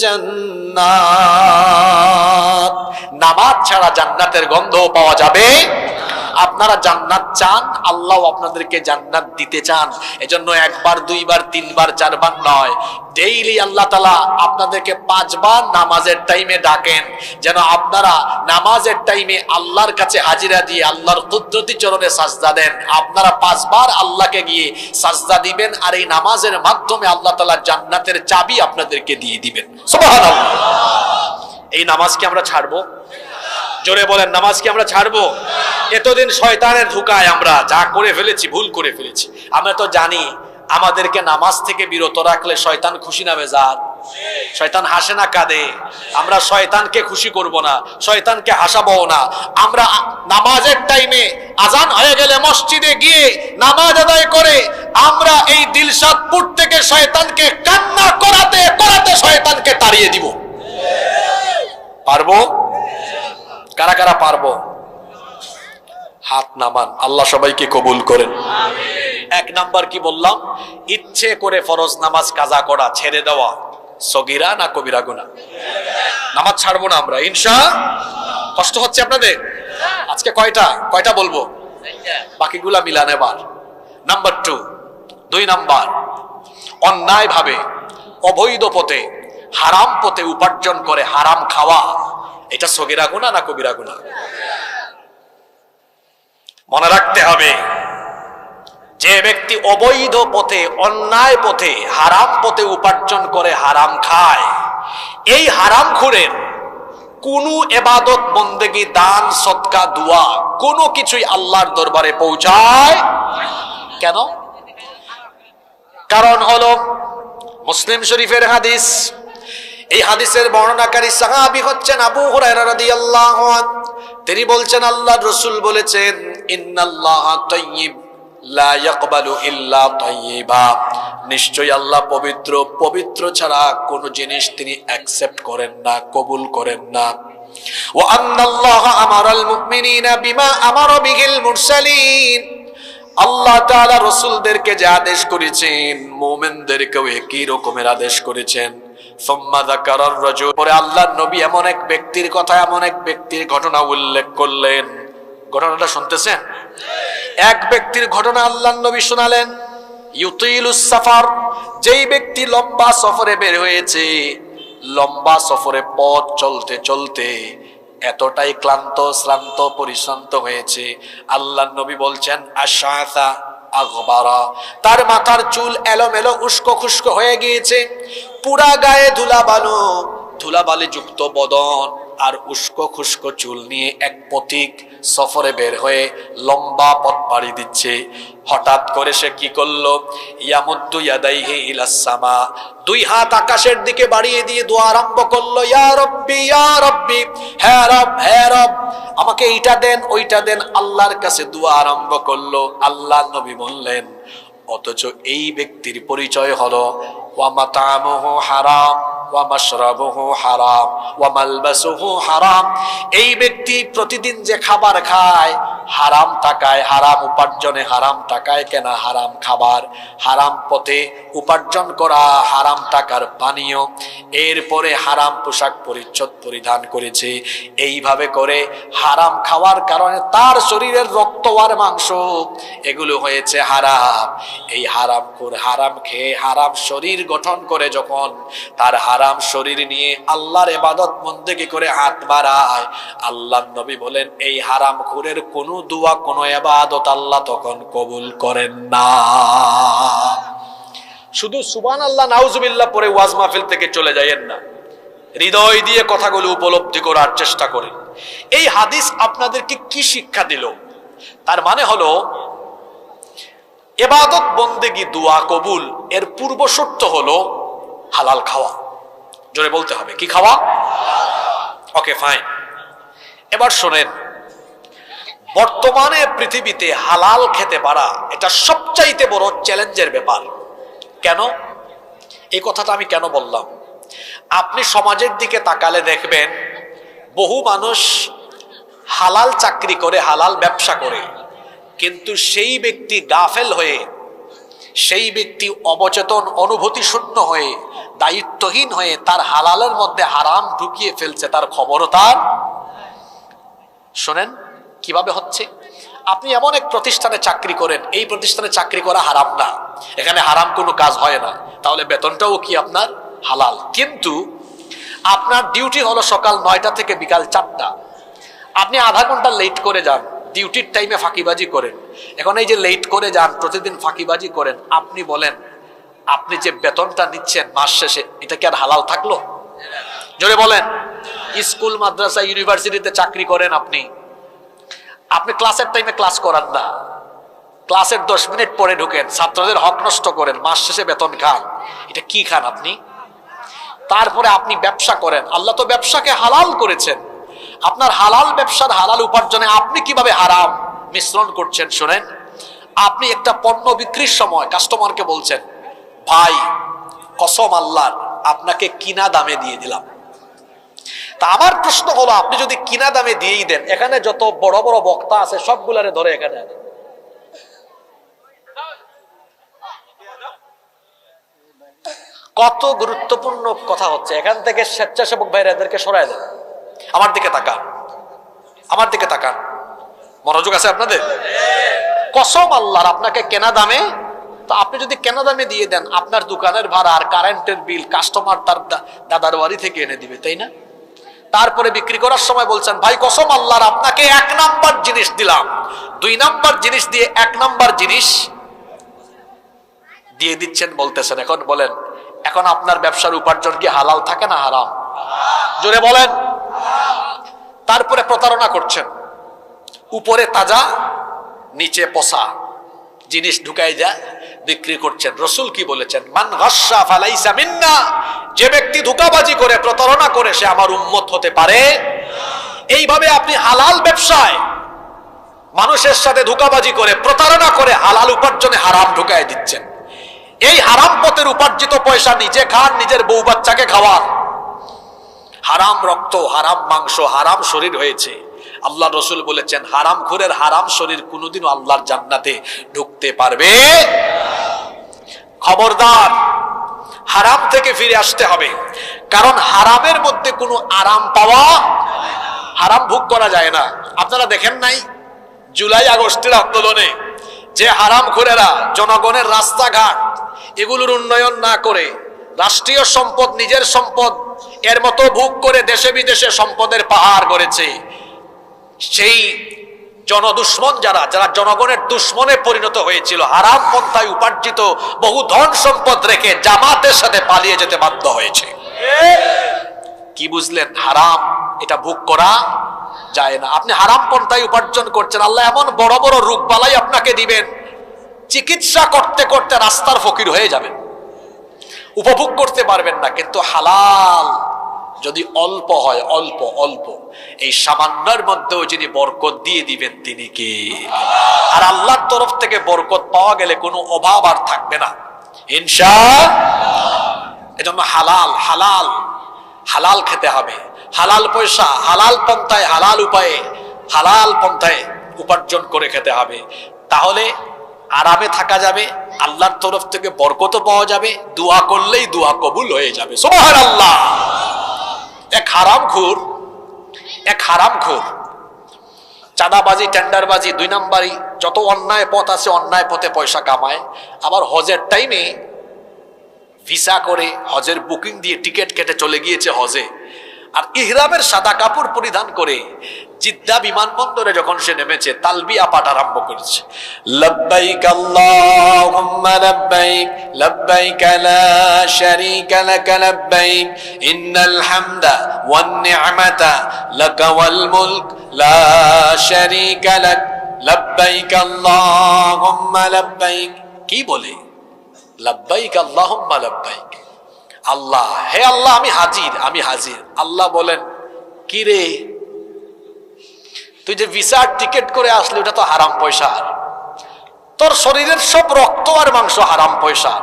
জান্নাত। নামাজ ছাড়া জান্নাতের গন্ধ পাওয়া যাবে। আপনারা জান্নাত চান, আল্লাহ আপনাদেরকে জান্নাত দিতে চান। এজন্য একবার, দুইবার, তিনবার, চারবার নয়, ডেইলি আল্লাহ তাআলা আপনাদেরকে 5 বার নামাজের টাইমে ডাকেন, যেন আপনারা নামাজের টাইমে আল্লাহর কাছে হাজিরা দিয়ে আল্লাহর কুদরতি চরণে সাজদা দেন। আপনারা 5 বার আল্লাহকে গিয়ে সাজদা দিবেন, আর এই নামাজের মাধ্যমে আল্লাহ তাআলা জান্নাতের চাবি আপনাদেরকে দিয়ে দিবেন, সুবহানাল্লাহ। এই নামাজ কি আমরা ছাড়বো? জোরে বলেন, নামাজ কি আমরা ছাড়বো? এতদিন শয়তানের ধোঁকায় আমরা যা করে ফেলেছি, ভুল করে ফেলেছি। আমরা তো জানি আমাদেরকে নামাজ থেকে বিরত রাখলে শয়তান খুশি না বেজার? শয়তান হাসে না কাঁদে? আমরা শয়তানকে খুশি করব না, শয়তানকে হাসাবো না। আমরা নামাজের টাইমে আজান হয়ে গেলে মসজিদে গিয়ে নামাজ আদায় করে আমরা এই দিলশাদপুর থেকে শয়তানকে কান্না করাতে করাতে শয়তানকে তাড়িয়ে দিব। পারবো? কারা কারা পারবো? হাত নামান, আল্লাহ সবাইকে কবুল করেন। 1 নাম্বার কি বললাম? ইচ্ছে করে ফরজ নামাজ কাজা করা, ছেড়ে দেওয়া সগীরা না কবিরা গুনাহ? নামাজ ছাড়বো না আমরা ইনশাআল্লাহ। কষ্ট হচ্ছে আপনাদের? আজকে কয়টা বলবো? বাকিগুলা মিলান এবার। নাম্বার 2 নাম্বার, অন্যায় ভাবে অবৈধ পথে হারাম পথে উপার্জন করে হারাম খাওয়া, এটা সগীরা গুনাহ না কবিরা গুনাহ? মনে রাখতে হবে, যে ব্যক্তি অবৈধ পথে, অন্যায় পথে, হারাম পথে উপার্জন করে হারাম খায়, এই হারামখোরের কোনো ইবাদত বন্দেগী, দান, সদকা, দোয়া কোনো কিছুই আল্লাহর দরবারে পৌঁছায় কেন? কারণ হলো মুসলিম শরীফের হাদিস। এই হাদিসের বর্ণনাকারী সাহাবী হচ্ছেন আবু হুরায়রা রাদিয়াল্লাহু আনহু। তিনি বলছেন, আল্লাহর রাসূল বলেছেন, ইন্নাল্লাহা তাইয়্যিব লা ইয়াকবালু ইল্লা তাইয়্যিবা, নিশ্চয়ই আল্লাহ পবিত্র, পবিত্র ছাড়া কোন জিনিস তিনি অ্যাকসেপ্ট করেন না, কবুল করেন না। ওয়া আন্নাল্লাহা আমারাল মুমিনিনা বিমা আমারা বিহিল মুরসালিন, আল্লাহ তাআলা রাসূলদেরকে যে আদেশ করেছেন, মুমিনদেরকেও একই রকমের আদেশ করেছেন। সুম্মা যাকারার রাজুল, পরে আল্লাহর নবী এমন এক ব্যক্তির কথা, এমন এক ব্যক্তির ঘটনা উল্লেখ করলেন। ঘটনাটা শুনতেছেন? এক ব্যক্তির ঘটনা আল্লাহর নবী শোনালেন। ইউতিলুস সাফার, যেই ব্যক্তি লম্বা সফরে বের হয়েছে, লম্বা সফরে পথ চলতে চলতে এতটাই ক্লান্ত, শ্রান্ত, পরিশ্রান্ত হয়েছে, আল্লাহর নবী বলছেন আশআসা আগবারা, তার মাথার চুল এলোমেলো, উস্কো খুস্কো হয়ে গিয়েছে, পুরা গায়ে ধুলাবালু, ধুলাবালি যুক্ত বদন আর উস্কো খুস্কো চুল নিয়ে এক পথিক সফরে বের হয়ে লম্বা পথ পাড়ি দিচ্ছে। হঠাৎ করে সে কি করলো? ইয়ামুদ্দু ইয়াদাইহি ইলাস সামা, 2 হাত আকাশের দিকে বাড়িয়ে দিয়ে দোয়া আরম্ভ করলো, ইয়া রব্বি ইয়া রব্বি, হে রব হে রব, আমাকে এইটা দেন ওইটা দেন, আল্লাহর কাছে দোয়া আরম্ভ করলো। আল্লাহ নবী বললেন, অথচ এই ব্যক্তির পরিচয় হলো ওয়া মাতামুহু হারাম ওয়া মাশরাবুহু হারাম ওয়া মালবাসুহু হারাম। এই ব্যক্তি প্রতিদিন যে খাবার খায়, হারাম টাকায়, হারাম উপার্জনে, হারাম টাকায় কেনা হারাম খাবার, হারাম পথে উপার্জন করা হারাম টাকার পানীয়, এরপরে হারাম পোশাক পরিচ্ছদ পরিধান করেছে। এইভাবে করে হারাম খাওয়ার কারণে তার শরীরের রক্ত আর মাংস এগুলো হয়েছে হারাম। এই হারামখোর হারাম খেয়ে হারাম শরীর গঠন করে যখন তার হারাম শরীর নিয়ে আল্লাহর ইবাদত বন্দেগী করে হাত বাড়ায়, আল্লাহর নবী বলেন, এই হারামখোরের কোনো দোয়া, কোনো ইবাদত আল্লাহ তখন কবুল করেন না। শুধু সুবহানাল্লাহ নাউজুবিল্লাহ পরে ওয়াজ মাহফিল থেকে চলে যায়েন না, হৃদয় দিয়ে কথাগুলো উপলব্ধি করার চেষ্টা করেন। এই হাদিস আপনাদেরকে কি শিক্ষা দিল? তার মানে হলো ইবাদত বন্দেগী দোয়া কবুল এর পূর্ব শর্ত হলো হালাল খাওয়া। জোরে বলতে হবে, কি খাওয়া? Okay fine. এবার শোনেন, বর্তমানে পৃথিবীতে হালাল খেতে পারা এটা সবচাইতে বড় চ্যালেঞ্জের ব্যাপার। কেন? এই কথাটা আমি কেন বললাম? আপনি সমাজের দিকে তাকালে দেখবেন বহু মানুষ হালাল চাকরি করে, হালাল ব্যবসা করে, কিন্তু সেই ব্যক্তি গাফেল হয়ে, সেই ব্যক্তি অবচেতন, অনুভূতি শূন্য হয়ে, দায়িত্বহীন হয়ে তার হালালের মধ্যে হারাম ঢুকিয়ে ফেলছে, তার খবরও তার। শোনেন কিভাবে হচ্ছে। আপনি এমন এক প্রতিষ্ঠানে চাকরি করেন, এই প্রতিষ্ঠানে চাকরি করা হারাম না, এখানে হারাম কোনো কাজ হয় না, তাহলে বেতনটাও কি আপনার হালাল। কিন্তু আপনার ডিউটি হলো সকাল 9টা থেকে বিকাল 4টা, আপনি আধা ঘন্টা লেট করে যান, ডিউটির টাইমে ফাঁকিবাজি করেন। এখন এই যে লেট করে যান, প্রতিদিন ফাঁকিবাজি করেন, আপনি বলেন আপনি যে বেতনটা নিচ্ছেন মাস শেষে, এটা কি আর হালাল থাকলো? জোরে বলেন। স্কুল, মাদ্রাসা, ইউনিভার্সিটিতে চাকরি করেন, আপনি ক্লাসের টাইমে ক্লাস করান না, ক্লাসের 10 মিনিট পরে ঢুকেন, ছাত্রদের হক নষ্ট করেন, মাস শেষে বেতন খান, এটা কি খান আপনি? তারপরে আপনি ব্যবসা করেন, আল্লাহ তো ব্যবসাকে হালাল করেছেন, আপনার হালাল ব্যবসার হালাল উপার্জনে আপনি কিভাবে হারাম মিশ্রণ করছেন? শোনেন, আপনি একটা পণ্য বিক্রির সময় কাস্টমারকে বলছেন, ভাই কসম আল্লাহর আপনাকে কিনা দামে দিয়ে দিলাম। তা আমার প্রশ্ন হলো, আপনি যদি কিনা দামে দিয়েই দেন, এখানে যত বড় বড় বক্তা আছে সবগুলারে ধরে এখানে আনে। কত গুরুত্বপূর্ণ কথা হচ্ছে। এখান থেকে স্বেচ্ছাসেবক ভাইরা এদেরকে সরায় দেন। আমার দিকে তাকান, আমার দিকে তাকান, মনোযোগ আছে আপনাদের? কসম আল্লাহর আপনাকে কেনা দামে, তো আপনি যদি কেনা দামে দিয়ে দেন, আপনার দোকানের ভাড়া আর কারেন্টের বিল কাস্টমার তার দাদার বাড়ি থেকে এনে দিবে, তাই না? তারপরে বিক্রি করার সময় বলছেন, ভাই কসম আল্লাহর আপনাকে 1 নাম্বার জিনিস দিলাম, 2 নাম্বার জিনিস দিয়ে 1 নাম্বার জিনিস দিয়ে দিচ্ছেন বলতেছেন। এখন বলেন, এখন আপনার ব্যবসার উপার্জন কি হালাল থাকে না হারাম? জোরে বলেন। তারপরে প্রতারণা করছেন, উপরে তাজা নিচে পচা জিনিস ঢুকাই যায় বিক্রি করছেন। রাসূল কি বলেছেন? মান গাশশা ফালাইসা মিন্না, যে ব্যক্তি ধোঁকাবাজি করে, প্রতারণা করে, সে আমার উম্মত হতে পারে। এইভাবে আপনি হালাল ব্যবসায় মানুষের সাথে ধোঁকাবাজি করে, প্রতারণা করে হালাল উপার্জনে হারাম ঢুকাই দিচ্ছেন। এই হারাম পথের উপার্জিত পয়সা নিজে খান, নিজের বউ বাচ্চাকে খাওয়ান। হারাম রক্ত, হারাম মাংস, হারাম শরীর হয়েছে। আল্লাহ রসুল বলেছেন, হারাম খোরের হারাম শরীর কোনোদিনও আল্লাহর জান্নাতে ঢুকতে পারবে। খবরদার, হারাম থেকে ফিরে আসতে হবে, কারণ হারামের মধ্যে কোনো আরাম পাওয়া, হারাম ভোগ করা যায় না। আপনারা দেখেন নাই জুলাই আগস্টের আন্দোলনে যে হারাম খোরেরা জনগণের রাস্তাঘাট এগুলোর উন্নয়ন না করে রাষ্ট্রীয় সম্পদ, নিজের সম্পদ এর মতো ভোগ করে দেশে বিদেশে সম্পদের পাহাড় গড়েছে, সেই জনদুশ্মন যারা জনগণের দুশ্মনে পরিণত হয়েছিল, হারাম পন্থায় উপার্জিত বহু ধন সম্পদ রেখে জামাতের সাথে পালিয়ে যেতে বাধ্য হয়েছে। কি বুঝলেন? হারাম এটা ভোগ করা যায় না। আপনি হারাম পন্থায় উপার্জন করছেন, আল্লাহ এমন বড় বড় রোগ বালাই আপনাকে দিবেন, চিকিৎসা করতে করতে রাস্তার ফকির হয়ে যাবেন, উপভোগ করতে পারবেন না। কিন্তু হালাল যদি অল্প হয়, অল্প অল্প, এই সামান্যের মধ্যেও যিনি বরকত দিয়ে দিবেন তিনি কে? আর আল্লাহর তরফ থেকে বরকত পাওয়া গেলে কোনো অভাব আর থাকবে না ইনশাআল্লাহ। এজন্য হালাল হালাল হালাল খেতে হবে, হালাল পয়সা হালাল পন্থায়, হালাল উপায়ে, হালাল পন্থায় উপার্জন করে খেতে হবে। তাহলে আরামে থাকা যাবে, আল্লাহর তরফ থেকে বরকত পাওয়া যাবে, দোয়া করলেই দোয়া কবুল হয়ে যাবে। সুবহানাল্লাহ। এক হারামখোর চাঁদাবাজি, টেন্ডারবাজি, 2 নাম্বারি, যত অন্যায় পথ আছে অন্যায় পথে পয়সা কামায়। আবার হজের টাইমে ভিসা করে, হজের বুকিং দিয়ে টিকিট কেটে চলে গিয়েছে হজে, আর ইহরামের সাদা কাপড় পরিধান করে জিদ্দা বিমানবন্দরে যখন সে নেমেছে তালবিয়া পাঠ আরম্ভ করেছে, লব্বাইক আল্লাহুম্মা লব্বাইক লব্বাইক লা শারীকা লাক লব্বাইক ইন্নাল হামদা ওয়ান নি'মাতা লাকা ওয়াল মুলক লা শারীকা লাক লব্বাইক আল্লাহুম্মা লব্বাইক। কি বলে? লব্বাইক আল্লাহুম্মা লব্বাইক। আল্লাহ, হে আল্লাহ আমি হাজির, আমি হাজির। আল্লাহ বলেন, কি রে তুই যে ভিসার টিকিট করে আসলি ওটা তো হারাম পয়সার, তোর শরীরের সব রক্ত আর মাংস হারাম পয়সার,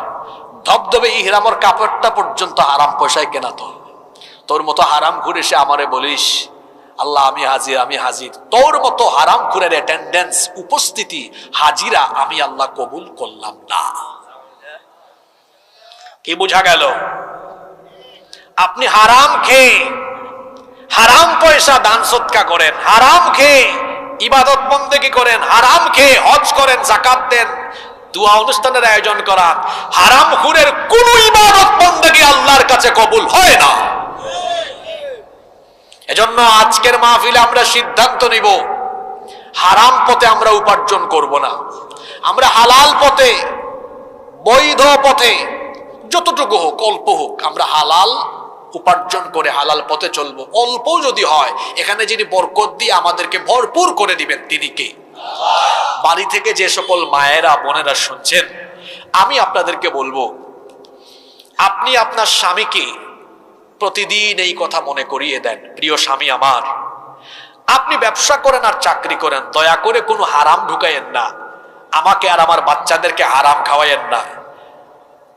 ধবধবে ইহরামের কাপড়টা পর্যন্ত হারাম পয়সায় কেনা। তোর মতো হারাম ঘুরে সে আমারে বলিস আল্লাহ আমি হাজির, আমি হাজির। তোর মতো হারাম ঘুরের অ্যাটেন্ডেন্স, উপস্থিতি, হাজিরা আমি আল্লাহ কবুল করলাম না। কি বোঝা গেল? আপনি হারাম খেয়ে হারাম পয়সা দান সদকা করেন, হারাম খেয়ে ইবাদত বন্দেগী করেন, হারাম খেয়ে হজ করেন, যাকাত দেন, দুয়া অনুষ্ঠানের আয়োজন করান, হারাম খুরের কোন ইবাদত বন্দেগী আল্লাহর কাছে কবুল হয় না। এজন্য আজকের মাহফিলে আমরা সিদ্ধান্ত নিব হারাম পথে আমরা উপার্জন করব না। আমরা হালাল পথে, বৈধ পথে, যতটুকু হোক অল্প হোক, আমরা হালাল উপার্জন করে হালাল পথে চলবো। অল্প যদি হয়, এখানে যিনি বরকত দিয়ে আমাদেরকে ভরপুর করে দিবেন তিনি কে? বাড়ি থেকে যে সকল মায়েরা বোনেরা শুনছেন, আমি আপনাদেরকে বলবো, আপনি আপনার স্বামীকে প্রতিদিন এই কথা মনে করিয়ে দেন, প্রিয় স্বামী আমার, আপনি ব্যবসা করেন আর চাকরি করেন, দয়া করে কোনো হারাম ঢুকাইয়েন না, আমাকে আর আমার বাচ্চাদেরকে হারাম খাওয়াইয়েন না।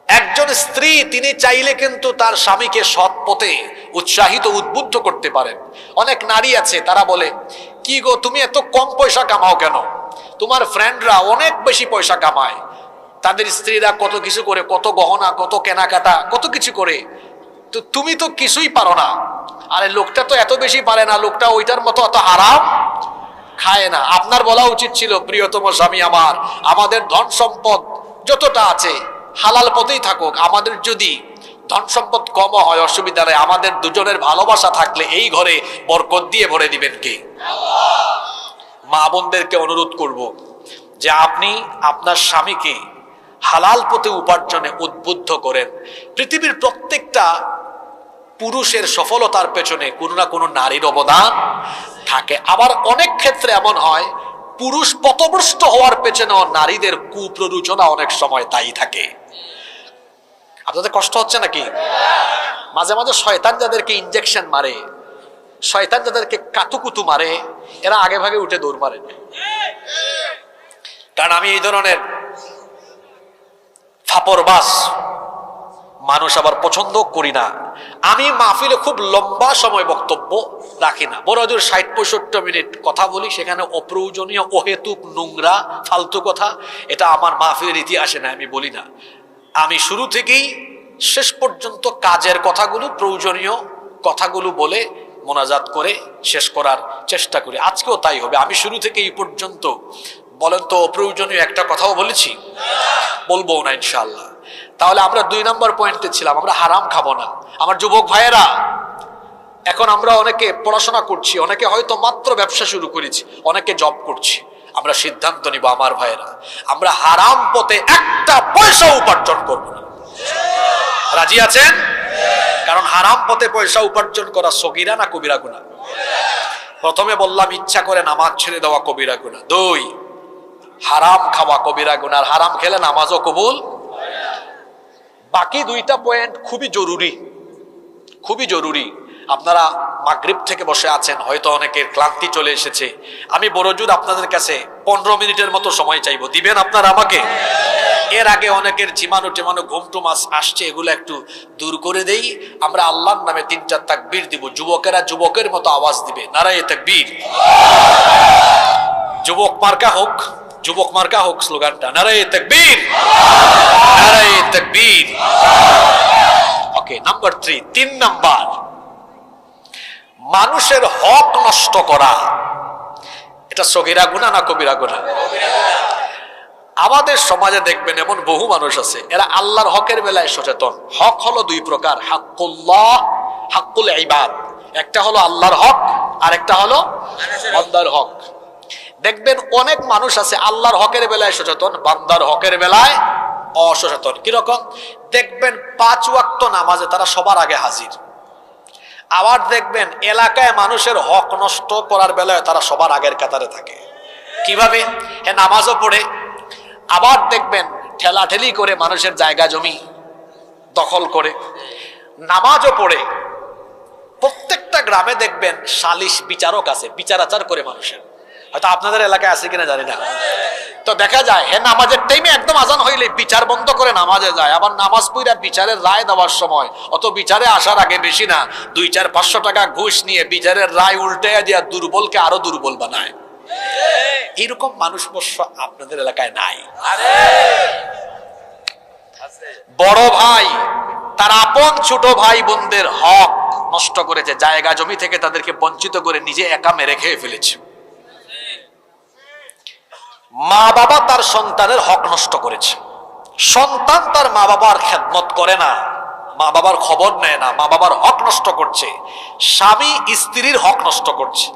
একজন স্ত্রী তিনি চাইলে কিন্তু তার স্বামীকে সৎ পথে উৎসাহিত উদ্বুদ্ধ করতে পারেন। অনেক নারী আছে তারা বলে, কি গো তুমি এত কম পয়সা কামাও কেন? তোমার ফ্রেন্ডরা অনেক বেশি পয়সা কামায়, তাদের স্ত্রীরা কত কিছু করে, কত গহনা, কত কেনাকাটা, কত কিছু করে, তো তুমি তো কিছুই পারো না। আরে লোকটা তো এত বেশি পারে না, লোকটা ওইটার মতো অত হারাম খায় না। আপনার বলা উচিত ছিল, প্রিয়তম স্বামী আমার, আমাদের ধন সম্পদ যতটা আছে হালাল পথেই থাকুক, আমাদের যদি ধন সম্পদ কম হয় অসুবিধা নেই, আমাদের দুজনের ভালোবাসা থাকলে এই ঘরে বরকত দিয়ে ভরে দিবেন কে? মা বোনদেরকে অনুরোধ করব যে আপনি আপনার স্বামীকে হালাল পথে উপার্জনে উদ্বুদ্ধ করেন। পৃথিবীর প্রত্যেকটা পুরুষের সফলতার পেছনে কোনো না কোনো নারীর অবদান থাকে। আবার অনেক ক্ষেত্রে এমন হয় পুরুষ পথভ্রষ্ট হওয়ার পেছনেও নারীদের কুপ্ররোচনা অনেক সময় দায়ী থাকে। আপনাদের কষ্ট হচ্ছে নাকি? মাঝে মাঝে শয়তান যাদেরকে ইনজেকশন মারে, শয়তান যাদেরকে কাতুকুতু মারে, এরা আগে ভাগে উঠে দৌড় মারে। কারণ আমি এই ধরনের ফাপরবাস মানুষ আবার পছন্দ করি না। আমি মাহফিলে খুব লম্বা সময় বক্তব্য রাখি না, বড় জোর ৬০-৬৫ মিনিট কথা বলি, সেখানে অপ্রয়োজনীয় অহেতুক নোংরা ফালতু কথা, এটা আমার মাহফিলের ইতিহাসে না, আমি বলি না। আমি শুরু থেকেই শেষ পর্যন্ত কাজের কথাগুলো, প্রয়োজনীয় কথাগুলো বলে মোনাজাত করে শেষ করার চেষ্টা করি। আজকেও তাই হবে। আমি শুরু থেকে এই পর্যন্ত বলেন তো অপ্রয়োজনীয় একটা কথাও বলেছি? বলবো না ইনশাআল্লাহ। তাহলে আমরা ২ নম্বর পয়েন্টে ছিলাম, আমরা হারাম খাবো না। আমার যুবক ভাইয়েরা, এখন আমরা অনেকে পড়াশোনা করছি, অনেকে হয়তো মাত্র ব্যবসা শুরু করেছি, অনেকে জব করছি। আমরা সিদ্ধান্ত নিব আমার ভাইয়েরা, আমরা হারাম পথে একটা পয়সা উপার্জন করব না। রাজি আছেন? কারণ হারাম পথে পয়সা উপার্জন করা সগীরা না কবিরা গুনাহ? প্রথমে বললাম ইচ্ছা করে নামাজ ছেড়ে দেওয়া কবিরা গুনাহ, ২ হারাম খাওয়া কবিরা গুনাহ। আর হারাম খেলে নামাজও কবুল। বাকি ২টা পয়েন্ট খুবই জরুরি, খুবই জরুরি। আপনারা মাগরিব থেকে বসে আছেন, হয়তো অনেকের ক্লান্তি চলে এসেছে। আমি বড়জোর আপনাদের কাছে ১৫ মিনিটের মতো সময় চাইবো, দিবেন আপনারা আমাকে? এর আগে অনেকের জিমানো টেমানো ঘুমটুম আসছে, এগুলো একটু দূর করে দেই। আমরা আল্লাহর নামে ৩-৪ তাকবীর দিব, যুবকেরা যুবকের মতো আওয়াজ দিবে, নারায়ে তাকবীর। যুবক মার্কা হোক, যুবক মার্কা হোক স্লোগানটা, নারায়ে তাকবীর, নারায়ে তাকবীর। ওকে, নাম্বার 3, ৩ নাম্বার, মানুষের হক নষ্ট করা। এটা সগীরা গুনাহ না কবিরা গুনাহ? আমাদের সমাজে দেখবেন এমন বহু মানুষ আছে, এরা আল্লাহর হকের বেলায় সচেতন। হক হলো ২ প্রকার, হাক্কুল্লাহ, হাক্কুল ইবাদ। একটা হলো আল্লাহর হক, আর একটা হলো বান্দার হক। দেখবেন অনেক মানুষ আছে আল্লাহর হকের বেলায় সচেতন, বান্দার হকের বেলায় অসচেতন। কিরকম? দেখবেন 5 ওয়াক্ত নামাজে তারা সবার আগে হাজির, আবার দেখবেন এলাকায় মানুষের হক নষ্ট করার বেলায় তারা সবার আগের কাতারে থাকে। কিভাবে? নামাজও পড়ে, আবার দেখবেন ঠেলাঠেলি করে মানুষের জায়গা জমি দখল করে, নামাজও পড়ে। প্রত্যেকটা গ্রামে দেখবেন সালিশ বিচারক আছে, বিচার আচার করে মানুষের। হয়তো আপনাদের এলাকায় আছে কিনা জানি না। তো দেখা যায় নামাজের টাইমে একদম আজান হইলে বিচার বন্ধ করে নামাজে যায়, আবার নামাজ পড়া বিচারের রায় দেওয়ার সময় অত বিচারে আসার আগে বেশি না 2-4-500 টাকা ঘুষ নিয়ে বিচারের রায় উল্টে দিয়া দুর্বলকে আরো দুর্বল বানায়। এরকম মানুষ অবশ্য আপনাদের এলাকায় নাই। বড় ভাই তার আপন ছোট ভাই বোনদের হক নষ্ট করেছে, জায়গা জমি থেকে তাদেরকে বঞ্চিত করে নিজে একা মেরে খেয়ে ফেলেছে। মা বাবা তার সন্তানের হক নষ্ট করেছে, সন্তান তার মা বাবার খেদমত করে না, মা বাবার খবর নেয় না, মা বাবার হক নষ্ট করছে। স্বামী স্ত্রীর হক নষ্ট করছে,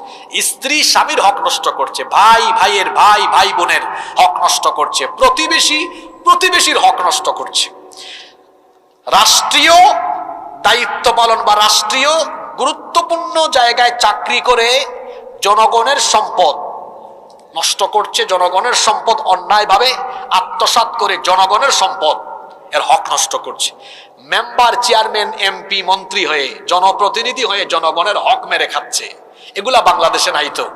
স্ত্রী স্বামীর হক নষ্ট করছে, ভাই ভাইয়ের ভাই ভাই বোনের হক নষ্ট করছে, প্রতিবেশী প্রতিবেশীর হক নষ্ট করছে। রাষ্ট্রীয় দায়িত্ব পালন বা রাষ্ট্রীয় গুরুত্বপূর্ণ জায়গায় চাকরি করে জনগণের সম্পদ নষ্ট করছে, জনগণের সম্পদ অন্যায়ভাবে আত্মসাৎ করে জনগণের সম্পদ এর হক নষ্ট করছে। মেম্বার, চেয়ারম্যান, এমপি, মন্ত্রী হয়ে জনপ্রতিনিধি হয়ে জনগণের হক মেরে খাচ্ছে। এগুলা বাংলাদেশে নাই তো?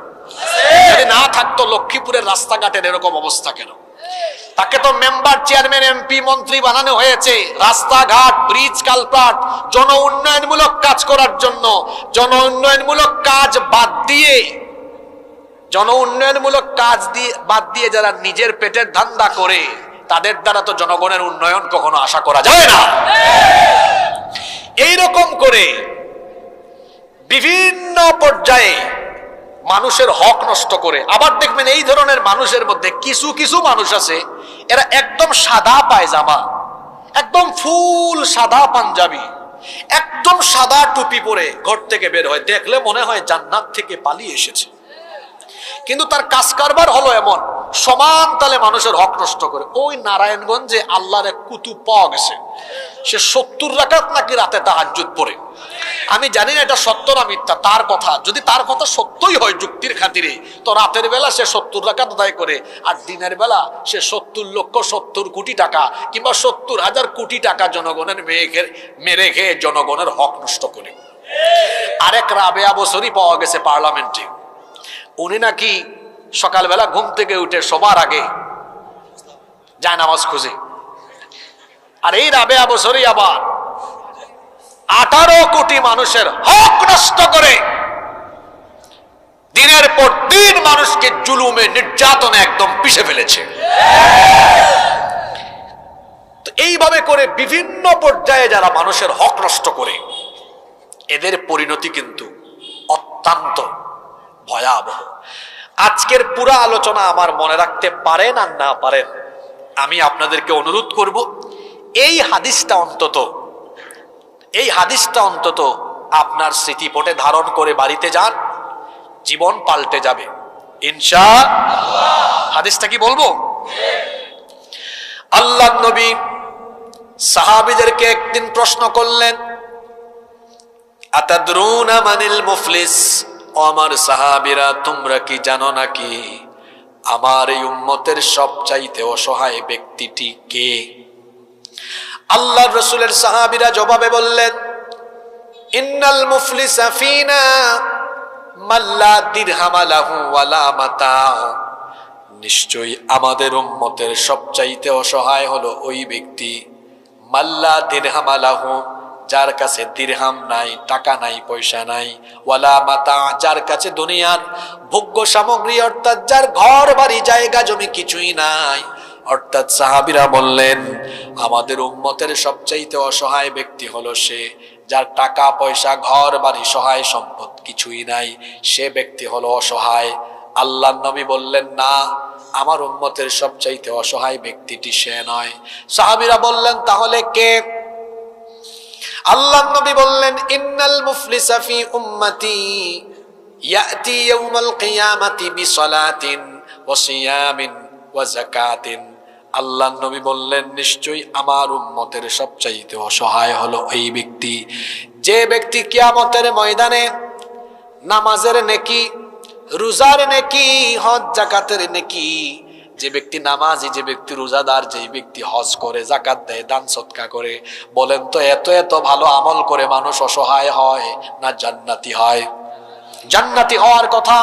যদি না থাকতো লক্ষ্মীপুরের রাস্তাঘাটের এরকম অবস্থা কেন? তাকে তো মেম্বার, চেয়ারম্যান, এমপি, মন্ত্রী বানানো হয়েছে রাস্তাঘাট, ব্রিজ, কালপ্রাট, জন উন্নয়নমূলক কাজ করার জন্য। জন উন্নয়নমূলক কাজ বাদ দিয়ে, জন উন্নয়নমূলক কাজ দিয়ে বাদ দিয়ে যারা নিজের পেটের ধান্দা করে তাদের দ্বারা তো জনগণের উন্নয়ন কখনো আশা করা যায় না। এইরকম করে বিভিন্ন পর্যায়ে মানুষের হক নষ্ট করে। আবার দেখবেন এই ধরনের মানুষের মধ্যে কিছু কিছু মানুষ আছে, এরা একদম সাদা পায়জামা, একদম ফুল সাদা পাঞ্জাবি, একদম সাদা টুপি পরে ঘর থেকে বের হয়, দেখলে মনে হয় জান্নাত থেকে পালিয়ে এসেছে। কিন্তু তার কাজ কারবার হলো এমন, সমান তালে মানুষের হক নষ্ট করে। ওই নারায়ণগঞ্জে আল্লাহর এক কুতুব পাওয়া গেছে, সে 70 রাকাত নাকি রাতে তাহাজ্জুদ পড়ে। আমি জানি না এটা সত্য না মিথ্যা, তার কথা যদি তার কথা সত্যই হয় যুক্তির খাতিরে, তো রাতের বেলা সে 70 রাকাত আদায় করে, আর দিনের বেলা সে 70 কোটি টাকা কিংবা 70,000 কোটি টাকা জনগণের মেরে খেয়ে জনগণের হক নষ্ট করে। আরেক রাবেয়া বছরই পাওয়া গেছে পার্লামেন্টে, উনি নাকি সকালবেলা ঘুম থেকে উঠে সবার আগে যায় নামাজ খুঁজে। আর এই রাবেয়া বছরই আবার 18 কোটি মানুষের হক নষ্ট করে দিনের পর দিন মানুষকে জুলুমে নির্যাতনে একদম পিষে ফেলেছে। তো এইভাবে করে বিভিন্ন পর্যায়ে যারা মানুষের হক নষ্ট করে, এদের পরিণতি কিন্তু অত্যন্ত ভয়াবহ। আজকের পুরো আলোচনা আমার মনে রাখতে পারেন আর না পারেন, আমি আপনাদেরকে অনুরোধ করব এই হাদিসটা অন্তত আপনার স্মৃতিপটে ধারণ করে বাড়িতে যান, জীবন পাল্টে যাবে ইনশাআল্লাহ। হাদিসটা কি বলবো? আল্লাহর নবী সাহাবীদেরকে একদিন প্রশ্ন করলেন, আতাদরুনা মানিল মুফলিস, আমার সাহাবীরা তোমরা কি জানো নাকি আমার এই উম্মতের সবচাইতে অসহায় ব্যক্তিটি কে? আল্লাহর রাসূলের সাহাবীরা জবাবে বললেন, ইন্নাল মুফলিসা ফিনা মাল্লা দিরহাম লাহু ওয়ালা মাতা, নিশ্চয়ই আমাদের উম্মতের সবচাইতে অসহায় হলো ওই ব্যক্তি মাল্লা দিরহাম লাহু, যার কাছে দিরহাম নাই, টাকা নাই, পয়সা নাই, ওয়ালা মাতা, যার কাছে দুনিয়ার ভোগ্য সামগ্রী অর্থাৎ যার ঘর বাড়ি জায়গা জমি কিছুই নাই। অর্থাৎ সাহাবীরা বললেন আমাদের উম্মতের সবচাইতে অসহায় ব্যক্তি হলো সে যার টাকা পয়সা ঘর বাড়ি সহায় সম্পদ কিছুই নাই, সে ব্যক্তি হলো অসহায়। আল্লাহর নবী বললেন না, আমার উম্মতের সবচাইতে অসহায় ব্যক্তিটি সে নয়। সাহাবীরা বললেন তাহলে কে? আল্লাহর নবী বললেন, ইন্নাল মুফলিসা ফি উম্মতি ইয়াতি ইয়াউমাল কিয়ামাতি বিসালাতিন ওয়া সিয়ামিন ওয়া যাকাতিন। আল্লাহর নবী বললেন, নিশ্চয়ই আমার উম্মতের সবচাইতে অসহায় হলো এই ব্যক্তি, যে ব্যক্তি কিয়ামতের ময়দানে নামাজের নেকি, রোজার নেকি, হজ যাকাতের নেকি, যে ব্যক্তি নামাজি, যে ব্যক্তি রোজাদার, যে ব্যক্তি হজ করে, যাকাত দেয়, দান সদকা করে, বলেন তো এত এত ভালো আমল করে মানুষ অসহায় হয় না জান্নাতি হয়? জান্নাতি হওয়ার কথা,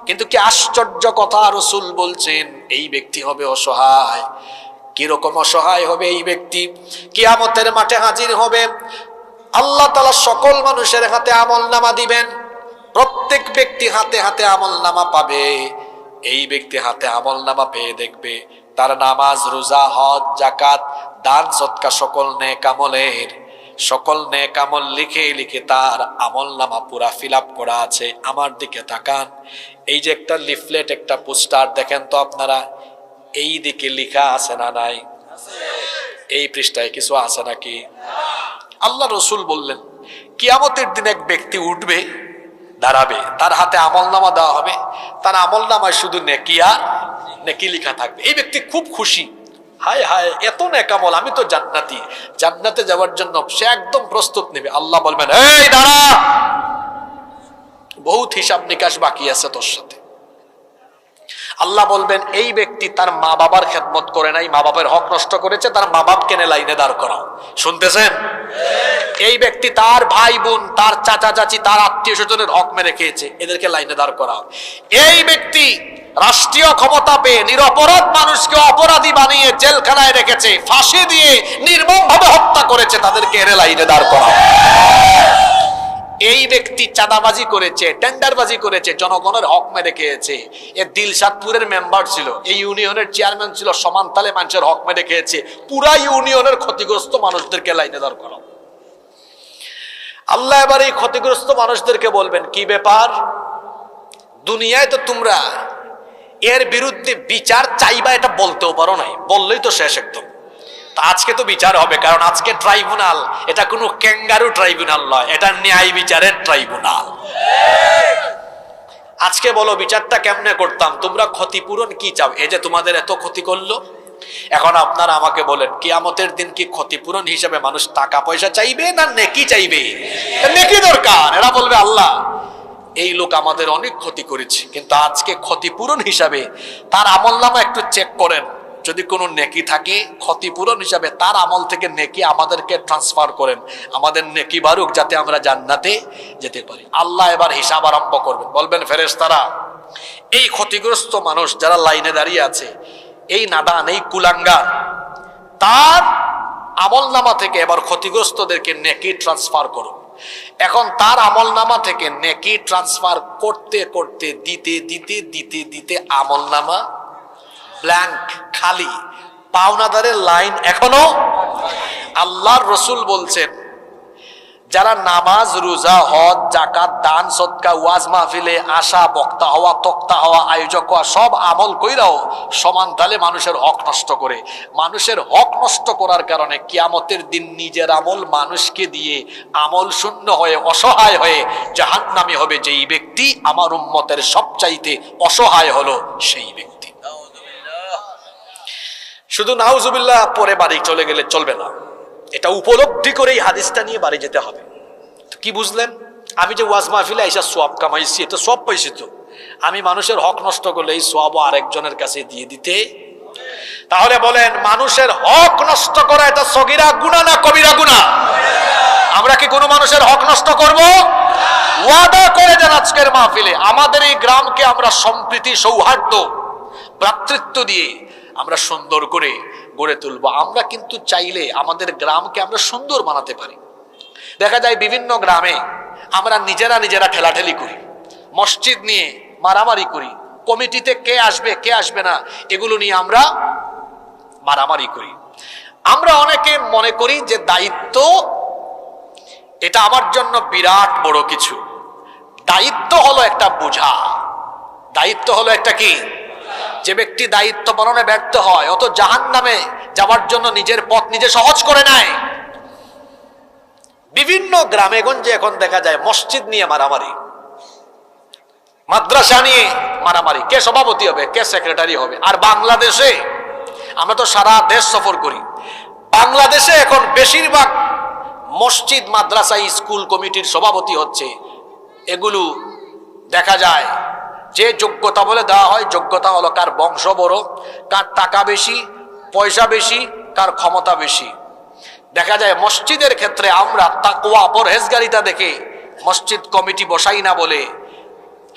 কিন্তু কি আশ্চর্য কথা, রাসূল বলছেন এই ব্যক্তি হবে অসহায়। কিরকম অসহায় হবে এই ব্যক্তি? কিয়ামতের মাঠে হাজির হবে, আল্লাহ তাআলা সকল মানুষের হাতে আমলনামা দিবেন, প্রত্যেক ব্যক্তি হাতে হাতে আমলনামা পাবে। এই ব্যক্তি হাতে আমলনামা পেয়ে দেখবে তার নামাজ, রোজা, হজ, যাকাত, দান সদকা, সকল নেক আমল লিখে লিখে তার আমলনামা পুরা ফিল আপ করা আছে। আমার দিকে তাকান, এই যে একটা লিফলেট, একটা পোস্টার দেখেন তো আপনারা, এই দিকে লেখা আছে না নাই? এই পৃষ্ঠায় কিছু আছে নাকি? আল্লাহ রসুল বললেন, কিয়ামতের দিন এক ব্যক্তি উঠবে, দাঁড়াবে, তার হাতে আমলনামা দেওয়া হবে, তার আমলনামায় শুধু নেকি আর নেকি লেখা থাকবে। এই ব্যক্তি খুব খুশি, হায় হায় এত নেক আমল, আমি তো জান্নাতি, জান্নাতে যাওয়ার জন্য সে একদম প্রস্তুত নেবে। আল্লাহ বলবেন, এই দাঁড়া, বহুত হিসাব নিকাশ বাকি আছে তোর সাথে। আল্লাহ বলবেন, এই ব্যক্তি তার মা বাবার খেদমত করে নাই, মা বাবার হক নষ্ট করেছে, তার মা বাপ কেনে লাইনে দাঁড় করাও। শুনতেছেন? এই ব্যক্তি তার ভাই বোন, তার চাচা চাচি, তার আত্মীয় স্বজনের হক মেরে খেয়েছে, এদেরকে লাইনে দাঁড় করাও। এই ব্যক্তি রাষ্ট্রীয় ক্ষমতা পেয়ে নিরপরাধ মানুষকে অপরাধী বানিয়ে জেলখানায় রেখেছে, ফাঁসি দিয়ে নির্মমভাবে হত্যা করেছে, তাদেরকে এর লাইনে দাঁড় করাও। এই ব্যক্তি চাঁদাবাজি করেছে, টেন্ডারবাজি করেছে, জনগণের হক মেরে খেয়েছে, এ দিলশাদপুরের মেম্বার ছিল, এই ইউনিয়নের চেয়ারম্যান ছিল, সমান তালে মানুষের হক মেরে খেয়েছে, পুরা ইউনিয়নের ক্ষতিগ্রস্ত মানুষদেরকে লাইনে দাঁড় করাও। আল্লাহ এবার এই ক্ষতিগ্রস্ত মানুষদেরকে বলবেন, কি ব্যাপার, দুনিয়ায় তো তোমরা এর বিরুদ্ধে বিচার চাইবা, এটা বলতেও পারো নাই, বললেই তো শেষ একদম। আজকে তো বিচার হবে, কারণ আজকে ট্রাইব্যুনাল, এটা কোনো ক্যাঙ্গারু ট্রাইব্যুনাল নয়, এটা ন্যায় বিচারের ট্রাইব্যুনাল। আজকে বলো বিচারটা কেমনে করতাম, তোমরা ক্ষতিপূরণ কি চাও? এই যে তোমাদের এত ক্ষতি করলো, এখন আপনারা আমাকে বলেন, কিয়ামতের দিন কি ক্ষতিপূরণ হিসেবে মানুষ টাকা পয়সা চাইবে না নেকি চাইবে? নেকি দরকার। এরা বলবে, আল্লাহ এই লোক আমাদের অনেক ক্ষতি করেছে, কিন্তু আজকে ক্ষতিপূরণ হিসাবে তার আমলনামা একটু চেক করেন, যদি কোনো নেকি থাকে ক্ষতিপূরণ হিসাবে তার আমল থেকে নেকি আমাদেরকে ট্রান্সফার করেন, আমাদের নেকি বাড়ুক, যাতে আমরা জান্নাতে যেতে পারি। আল্লাহ এবার হিসাব আরম্ভ করবেন, বলবেন, ফেরেশতারা এই ক্ষতিগ্রস্ত মানুষ যারা লাইনে দাঁড়িয়ে আছে, এই নাদান, এই কুলাঙ্গার, তার আমলনামা থেকে এবার ক্ষতিগ্রস্তদেরকে নেকি ট্রান্সফার করো। এখন তার আমলনামা থেকে নেকি ট্রান্সফার করতে করতে দিতে দিতে দিতে দিতে আমলনামা ব্ল্যাঙ্ক, খালি, পাওনাদারের লাইন এখনো। আল্লাহর রসুল বলছেন, যারা নামাজ, রোজা, হজ, যাকাত, দান সদকা, ওয়াজ মাহফিলে আসা, বক্তা হওয়া, তক্তা হওয়া, আয়োজক হওয়া, সব আমল কইরাও সমান তালে মানুষের হক নষ্ট করে, মানুষের হক নষ্ট করার কারণে কিয়ামতের দিন নিজের আমল মানুষকে দিয়ে আমল শূন্য হয়ে অসহায় হয়ে জাহান্নামী হবে যেই ব্যক্তি, আমার উম্মতের সবচাইতে অসহায় হলো সেই ব্যক্তি। শুধু নাউজুবিল্লাহ পরে বাড়ি চলে গেলে চলবে না, এটা উপলব্ধি করে এই হাদিসটা নিয়ে বাড়ি যেতে হবে। কি বুঝলেন? আমি যে ওয়াজ মাহফিলে আইসা সওয়াব কামাইছি, এটা সওয়াব পাইছি তো, আমি মানুষের হক নষ্ট করলে এই সওয়াবও আরেকজনের কাছে দিয়ে দিতে। তাহলে বলেন, মানুষের হক নষ্ট করা এটা সগীরা গুনাহ না কবিরা গুনাহ? আমরা কি কোনো মানুষের হক নষ্ট করব? ওয়াদা করে দেন আজকের মাহফিলে আমাদের এই গ্রামকে আমরা সম্প্রীতি, সৌহার্দ্য, ভ্রাতৃত্ব দিয়ে আমরা সুন্দর করে গড়ে তুলবো। আমরা কিন্তু চাইলে আমাদের গ্রামকে আমরা সুন্দর বানাতে পারি। দেখা যায় বিভিন্ন গ্রামে আমরা নিজেরা ঠেলাঠেলি করি, মসজিদ নিয়ে মারামারি করি, কমিটিতে কে আসবে কে আসবে না এগুলো নিয়ে আমরা মারামারি করি। আমরা অনেকে মনে করি যে দায়িত্ব এটা আমার জন্য বিরাট বড় কিছু। দায়িত্ব হলো একটা বোঝা, দায়িত্ব হলো একটা কি, যে ব্যক্তি দায়িত্ব পালনে ব্যর্থ হয় অত জাহান্নামে যাওয়ার জন্য নিজের পথ নিজে সহজ করে নেয়। বিভিন্ন গ্রামে গঞ্জে এখন দেখা যায় মসজিদ নিয়ে মারামারি, মাদ্রাসা নিয়ে মারামারি, কে সভাপতি হবে, কে সেক্রেটারি হবে। আর বাংলাদেশে আমরা তো সারা দেশ সফর করি, বাংলাদেশে এখন বেশিরভাগ মসজিদ, মাদ্রাসা, স্কুল কমিটির সভাপতি হচ্ছে এগুলো দেখা যায় যে যোগ্যতা বলে দেওয়া হয়। যোগ্যতা হলো কার বংশ বড়, কার টাকা বেশি, পয়সা বেশি, কার ক্ষমতা বেশি। দেখা যায় মসজিদের ক্ষেত্রে আমরা তাকওয়া পরহেজগারিতা দেখে মসজিদ কমিটি বসাই না বলে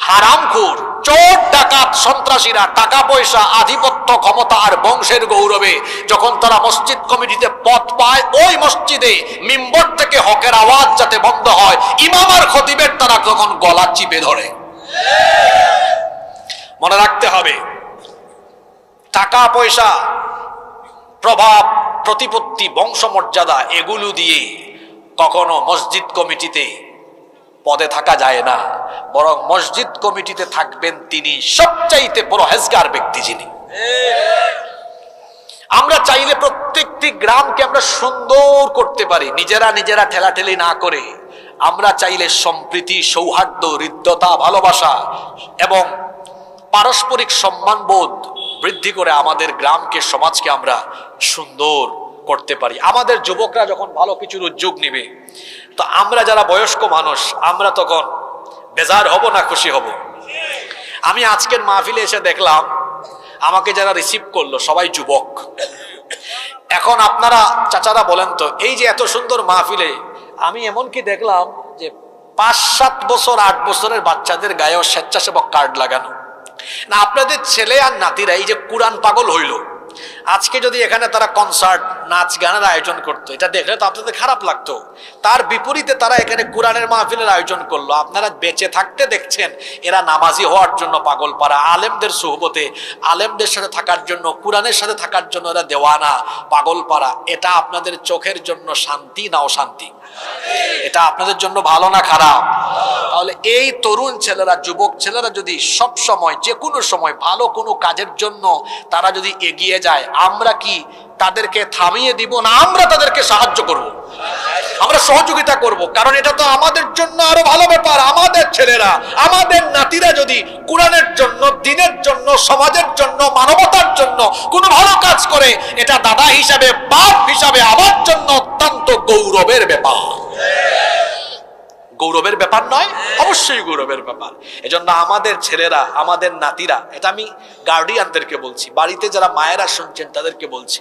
হারামখোর, চোর, ডাকাত, সন্ত্রাসীরা টাকা পয়সা, আধিপত্য, ক্ষমতা আর বংশের গৌরবে যখন তারা মসজিদ কমিটিতে পদ পায়, ওই মসজিদে মিম্বর থেকে হকের আওয়াজ যাতে বন্ধ হয়, ইমাম আর খতিবের তারা তখন গলা চিপে ধরে। মনে রাখতে হবে, টাকা পয়সা, প্রভাব, প্রতিপত্তি, বংশমর্যাদা এগুলো দিয়ে কখনো মসজিদ কমিটিতে পদে থাকা যায় না। বরং মসজিদ কমিটিতে থাকবেন তিনি সবচাইতে পরহেজগার ব্যক্তি যিনি। আমরা চাইলে প্রত্যেকটি গ্রামকে আমরা সুন্দর করতে পারি, নিজেরা ঠেলাঠেলি না করে। আমরা চাইলে সম্প্রীতি, সৌহার্দ্য, হৃদ্যতা, ভালোবাসা এবং পারস্পরিক সম্মানবোধ বৃদ্ধি করে আমাদের গ্রামকে, সমাজকে আমরা সুন্দর করতে পারি। আমাদের যুবকরা যখন ভালো কিছুর উদ্যোগ নিবে, তো আমরা যারা বয়স্ক মানুষ, আমরা তখন বেজার হব না খুশি হব? আমি আজকের মাহফিলে এসে দেখলাম আমাকে যারা রিসিভ করলো সবাই যুবক। এখন আপনারা চাচারা বলেন তো, এই যে এত সুন্দর মাহফিলে আমি এমনকি দেখলাম যে 5-7 বছর 8 বছরের বাচ্চাদের গায়েও স্বেচ্ছাসেবক কার্ড লাগানো। না, আপনাদের ছেলে আর নাতিরা এই যে কোরআন পাগল হইল, আজকে যদি এখানে তারা কনসার্ট, নাচ গানের আয়োজন করতো, এটা দেখলে তো আপনাদের খারাপ লাগতো। তার বিপরীতে তারা এখানে কোরআনের মাহফিলের আয়োজন করলো। আপনারা বেঁচে থাকতে দেখছেন এরা নামাজি হওয়ার জন্য পাগল পারা, আলেমদের সুহবতে, আলেমদের সাথে থাকার জন্য, কোরআনের সাথে থাকার জন্য এরা দেওয়ানা, পাগল পারা। এটা আপনাদের চোখের জন্য শান্তি না অশান্তি? এটা আপনাদের জন্য ভালো না খারাপ? তাহলে এই তরুণ ছেলেরা, যুবক ছেলেরা যদি সব সময়, যে কোনো সময় ভালো কোনো কাজের জন্য তারা যদি এগিয়ে যায়, আমরা কি তাদেরকে থামিয়ে দিব না? আমরা তাদেরকে সাহায্য করব, আমরা সহযোগিতা করব। কারণ এটা তো আমাদের জন্য আরো ভালো ব্যাপার। আমাদের ছেলেরা, আমাদের নাতিরা যদি কোরআনের জন্য, দ্বীনের জন্য, সমাজের জন্য, মানবতার জন্য কোনো ভালো কাজ করে, এটা দাদা হিসাবে, বাপ হিসাবে আমার জন্য অত্যন্ত গৌরবের ব্যাপার। গৌরবের ব্যাপার নয়? অবশ্যই গৌরবের ব্যাপার। এজন্য আমাদের ছেলেরা, আমাদের নাতিরা, এটা আমি গার্ডিয়ানদেরকে বলছি, বাড়িতে যারা মায়েরা শুনছেন তাদেরকে বলছি,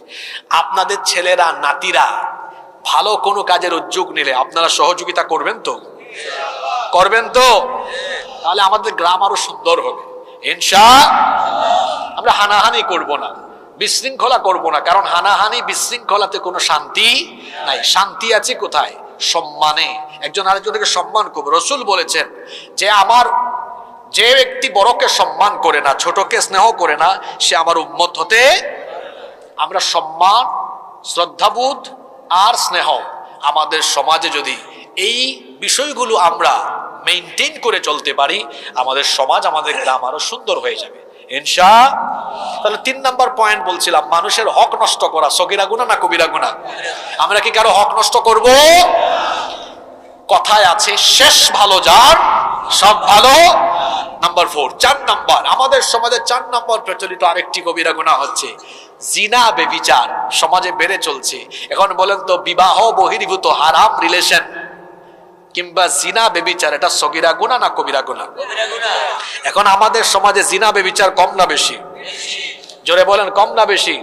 আপনাদের ছেলেরা, নাতিরা ভালো কোনো কাজের উদ্যোগ নিলে আপনারা সহযোগিতা করবেন তো? করবেন তো? তাহলে আমাদের গ্রাম আরো সুন্দর হবে ইনশাআল্লাহ। আমরা হানাহানি করব না, বিশৃঙ্খলা করব না, কারণ হানাহানি, বিশৃঙ্খলাতে কোনো শান্তি নাই। শান্তি আছে কোথায়? সম্মানে। একজন আরেকজনকে সম্মান করবে। রাসূল বলেছেন যে ব্যক্তি বড়কে সম্মান করে না, ছোটকে স্নেহ করে না, সে আমার উম্মত হতে। আমরা সম্মান, শ্রদ্ধাবোধ আর স্নেহ আমাদের সমাজে যদি এই বিষয়গুলো আমরা মেইনটেইন করে চলতে পারি, আমাদের সমাজ, আমাদের গ্রাম আরো সুন্দর হয়ে যাবে ইনশাআল্লাহ। তাহলে 3 নাম্বার পয়েন্ট বলছিলাম, মানুষের হক নষ্ট করা সগীরা গুনাহ না কবিরা গুনাহ? আমরা কি কারো হক নষ্ট করব? কথায় আছে, শেষ ভালো যার সব ভালো। নাম্বার 4, 4 নাম্বার, আমাদের সমাজে 4 নাম্বার প্রচলিত আরেকটি কবিরা গুনাহ হচ্ছে জিনা, বেবিচার সমাজে বেড়ে চলছে। এখন বলেন তো, বিবাহ বহির্ভূত হারাম রিলেশন কিংবা জিনা, বেবিচার, এটা সগীরা গুনাহ না কবিরা গুনাহ? এখন আমাদের সমাজে জিনা, বেবিচার কম না বেশি? জোরে বলেন, কম না বেশি?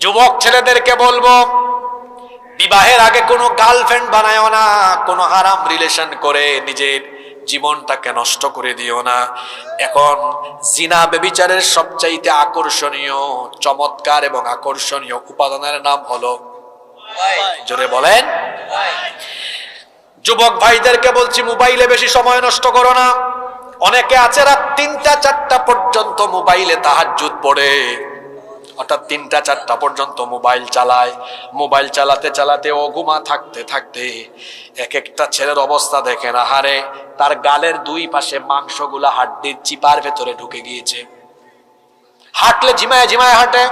যুবক ছেলেদেরকে বলবো, বিবাহের আগে কোনো গার্লফ্রেন্ড বানায়ও না, কোনো হারাম রিলেশন করে নিজের জীবনটাকে নষ্ট করে দিও না। এখন জিনা, বেবিচারের সবচাইতে আকর্ষণীয়, চমৎকার এবং আকর্ষণীয় উপাদানের নাম হলো, জোরে বলেন। যুবক ভাইদেরকে বলছি, মোবাইলে বেশি সময় নষ্ট করো না। অনেকে আছে রাত 3টা-4টা পর্যন্ত মোবাইলে তাহাজ্জুদ পড়ে, অর্থাৎ 3টা-4টা পর্যন্ত মোবাইল চালায়। মোবাইল চালাতে চালাতে অঘুমা থাকতে থাকতে এক একটা ছেলের অবস্থা দেখেন, আহারে, তার গালের 2 পাশে মাংসগুলা হাড্ডির চিপার ভেতরে ঢুকে গিয়েছে। হাঁটলে ঝিমায় ঝিমায় হাঁটে।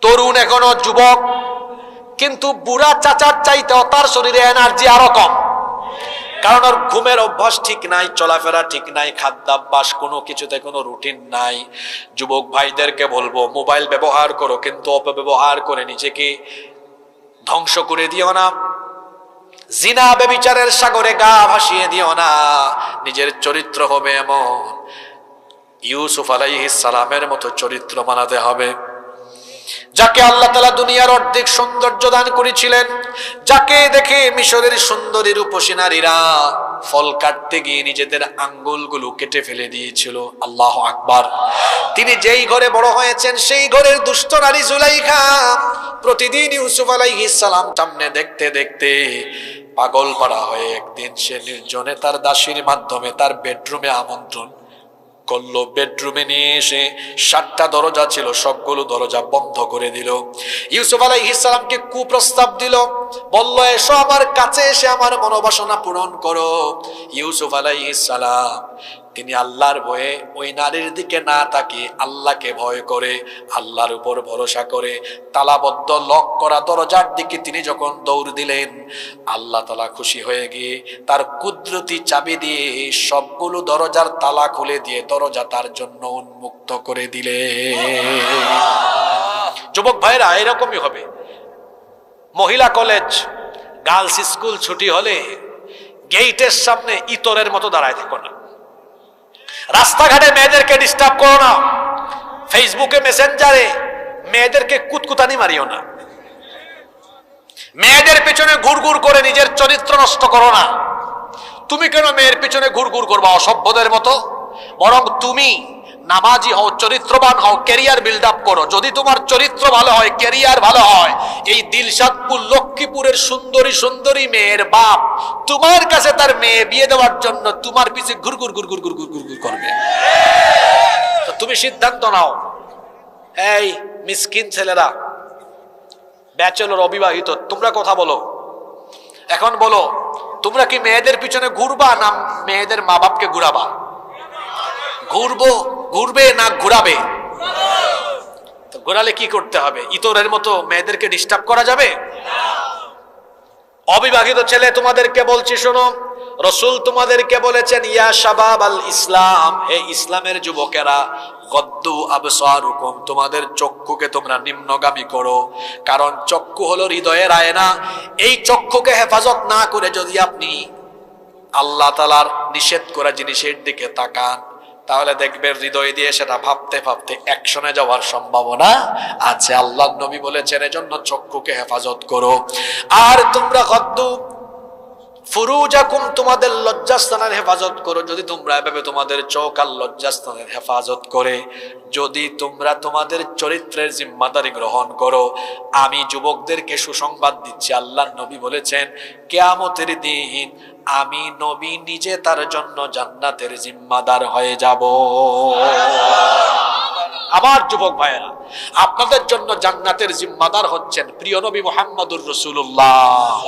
তরুণ এখনো যুবক, কিন্তু বুড়া চাচার চাইতেও তার শরীরে এনার্জি আরো কম, কারণ ওর ঘুমের অভ্যাস ঠিক নাই, চলাফেরা ঠিক নাই, খাদ্যাভ্যাস কোনো কিছুতে কোনো রুটিন নাই। যুবক ভাইদেরকে বলবো, মোবাইল ব্যবহার করো, কিন্তু অপব্যবহার করে নিজেকে ধ্বংস করে দিও না। জিনা ব্যভিচারের সাগরে গা ভাসিয়ে দিও না। নিজের চরিত্র হবে এমন ইউসুফ আলাইহিস সালামের মতো চরিত্র বানাতে হবে, যাকে আল্লাহ তাআলা দুনিয়ার অর্ধেক সৌন্দর্য দান করেছিলেন, যাকে দেখে মিশরের সুন্দরী রূপসী নারীরা ফল কাটতে গিয়ে নিজেদের আঙ্গুলগুলো কেটে ফেলে দিয়েছিল। আল্লাহু আকবার। তিনি যেই ঘরে বড় হয়েছেন সেই ঘরের দুষ্ট নারী জুলাইখা প্রতিদিন ইউসুফ আলাইহিস সালাম সামনে দেখতে দেখতে পাগল পাড়া হয়ে একদিন সে নির্জনে তার দাসীর মাধ্যমে তার বেডরুমে আমন্ত্রণ করলো। বেডরুমে নিয়ে এসে 7টা দরজা ছিল, সবগুলো দরজা বন্ধ করে দিল। ইউসুফ আলাইহিস সালামকে কুপ্রস্তাব দিল, বলল এসো আমার কাছে এসে আমার মনোবাসনা পূরণ করো। ইউসুফ আলাইহিস সালাম তিনি আল্লাহর ভয়ে ওই নারীর দিকে না তাকিয়ে আল্লাহকে ভয় করে, আল্লাহর উপর ভরসা করে তালাবদ্ধ লক করা দরজার দিকে তিনি যখন দৌড় দিলেন, আল্লাহ তাআলা খুশি হয়ে গিয়ে তার কুদরতি চাবি দিয়ে সবগুলো দরজার তালা খুলে দিয়ে দরজা তার জন্য উন্মুক্ত করে দিলে। যুবক ভাইরা, এরকমই হবে। মহিলা কলেজ, গার্লস স্কুল ছুটি হলে গেইটের সামনে ইতরের মতো দাঁড়ায় থাকো না। রাস্তাঘাটে মেয়েদেরকে ডিস্টার্ব করো না। ফেসবুকে মেসেঞ্জারে মেয়েদেরকে কুতকুতানি মারিও না। মেয়েদের পিছনে ঘুরঘুর করে নিজের চরিত্র নষ্ট করো না। তুমি কেন মেয়ের পিছনে ঘুরঘুর করবা অসভ্যদের মতো? বরং তুমি নামাজি হও, চরিত্রবান হও, ক্যারিয়ার বিল্ড আপ করো। যদি তোমার চরিত্র ভালো হয়, ক্যারিয়ার ভালো হয়, এই দিলশাদপুর লক্ষ্মীপুরের সুন্দরী সুন্দরী মেয়ের বাপ তোমার কাছে তার মেয়ে বিয়ে দেওয়ার জন্য তোমার পিছে ঘুরঘুর ঘুরঘুর ঘুরঘুর ঘুরঘুর করবে। তো তুমি সিদ্ধান্ত নাও। এই মিসকিন ছেলেরা, ব্যাচেলর, অবিবাহিত, তোমরা কথা বলো। এখন বলো, তোমরা কি মেয়েদের পিছনে ঘুরবা না মেয়েদের মা বাপকে ঘুরাবা? ঘুরবে না ঘুরাবে? তো ঘুরালে কি করতে হবে? ইতরের মতো মেয়েদেরকে ডিস্টার্ব করা যাবে? অবিবাহিত ছেলে তোমাদেরকে বলছি, শোনো, রাসূল তোমাদেরকে বলেছেন, ইয়া শাবাব আল ইসলাম, হে ইসলামের যুবকেরা, গদ্দু আবসারুকুম, তোমাদের চক্ষুকে তোমরা নিম্নগামী করো। কারণ চক্ষু হলো হৃদয়ের আয়না। এই চক্ষুকে হেফাজত না করে যদি আপনি আল্লাহ তাআলার নিষেধ করা জিনিসের দিকে তাকান, তাহলে দেখবেন হৃদয় দিয়ে সেটা ভাবতে ভাবতে অ্যাকশনে যাওয়ার সম্ভাবনা আছে। আল্লাহর নবী বলেছেন, এজন্য চক্ষুকে হেফাজত করো। আর তোমরা গদ্দু ফুরুজাকুম, তোমাদের লজ্জাস্থানের হেফাজত করো। যদি তোমরা এভাবে তোমাদের চোখ আর লজ্জাস্থানের হেফাজত করে যদি তোমরা তোমাদের চরিত্রের জিম্মাদারি গ্রহণ করো, আমি যুবকদেরকে সুসংবাদ দিচ্ছি, আল্লাহর নবী বলেছেন, কিয়ামতের দিন আমি নবী নিজে তার জন্য জান্নাতের জিম্মাদার হয়ে যাব। আমার যুবক ভাইয়েরা, আপনাদের জন্য জান্নাতের জিম্মাদার হচ্ছেন প্রিয় নবী মুহাম্মদুর রাসূলুল্লাহ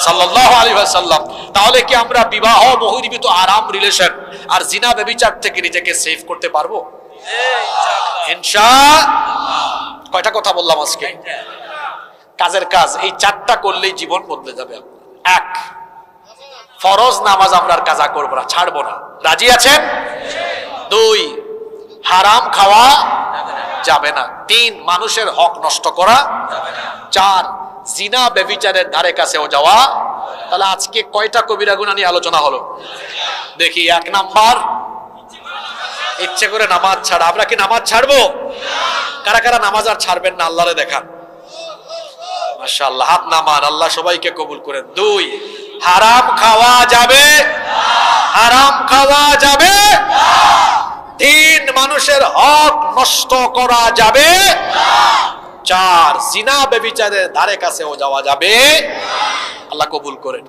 সাল্লাল্লাহু আলাইহি ওয়াসাল্লাম। তাহলে কি আমরা বিবাহ বহির্ভূত আরাম, রিলেশন আর জিনা ব্যভিচার থেকে নিজেকে সেভ করতে পারবো? ইনশাআল্লাহ। কয়টা কথা বললাম আজকে? কাজের কাজ এই 4টা করলেই জীবন বদলে যাবে। 1, ফরজ নামাজ আমরা আর কাজা করবো না, ছাড়বো না। রাজি আছেন? 2, হারাম খাওয়া যাবে না। 3, মানুষের হক নষ্ট করা যাবে না। 4, জিনা ব্যভিচারের ধারে কাছেও যাওয়া। তাহলে আজকে কয়টা কবিরা গুনাহ নিয়ে আলোচনা হলো? দেখি। 1 নাম্বার, ইচ্ছে করে নামাজ ছাড়া। আমরা কি নামাজ ছাড়বো? কারা কারা নামাজ আর ছাড়বেন না আল্লাহরে দেখান। মাশাআল্লাহ, হাত নামান, আল্লাহ সবাইকে কবুল করেন। 2, হারাম খাওয়া যাবে না। হারাম খাওয়া যাবে না। 3, মানুষের হক নষ্ট করা যাবে না। 4, জিনা ব্যভিচারের ধারে কাছেও যাওয়া যাবে না। আল্লাহ কবুল করেন।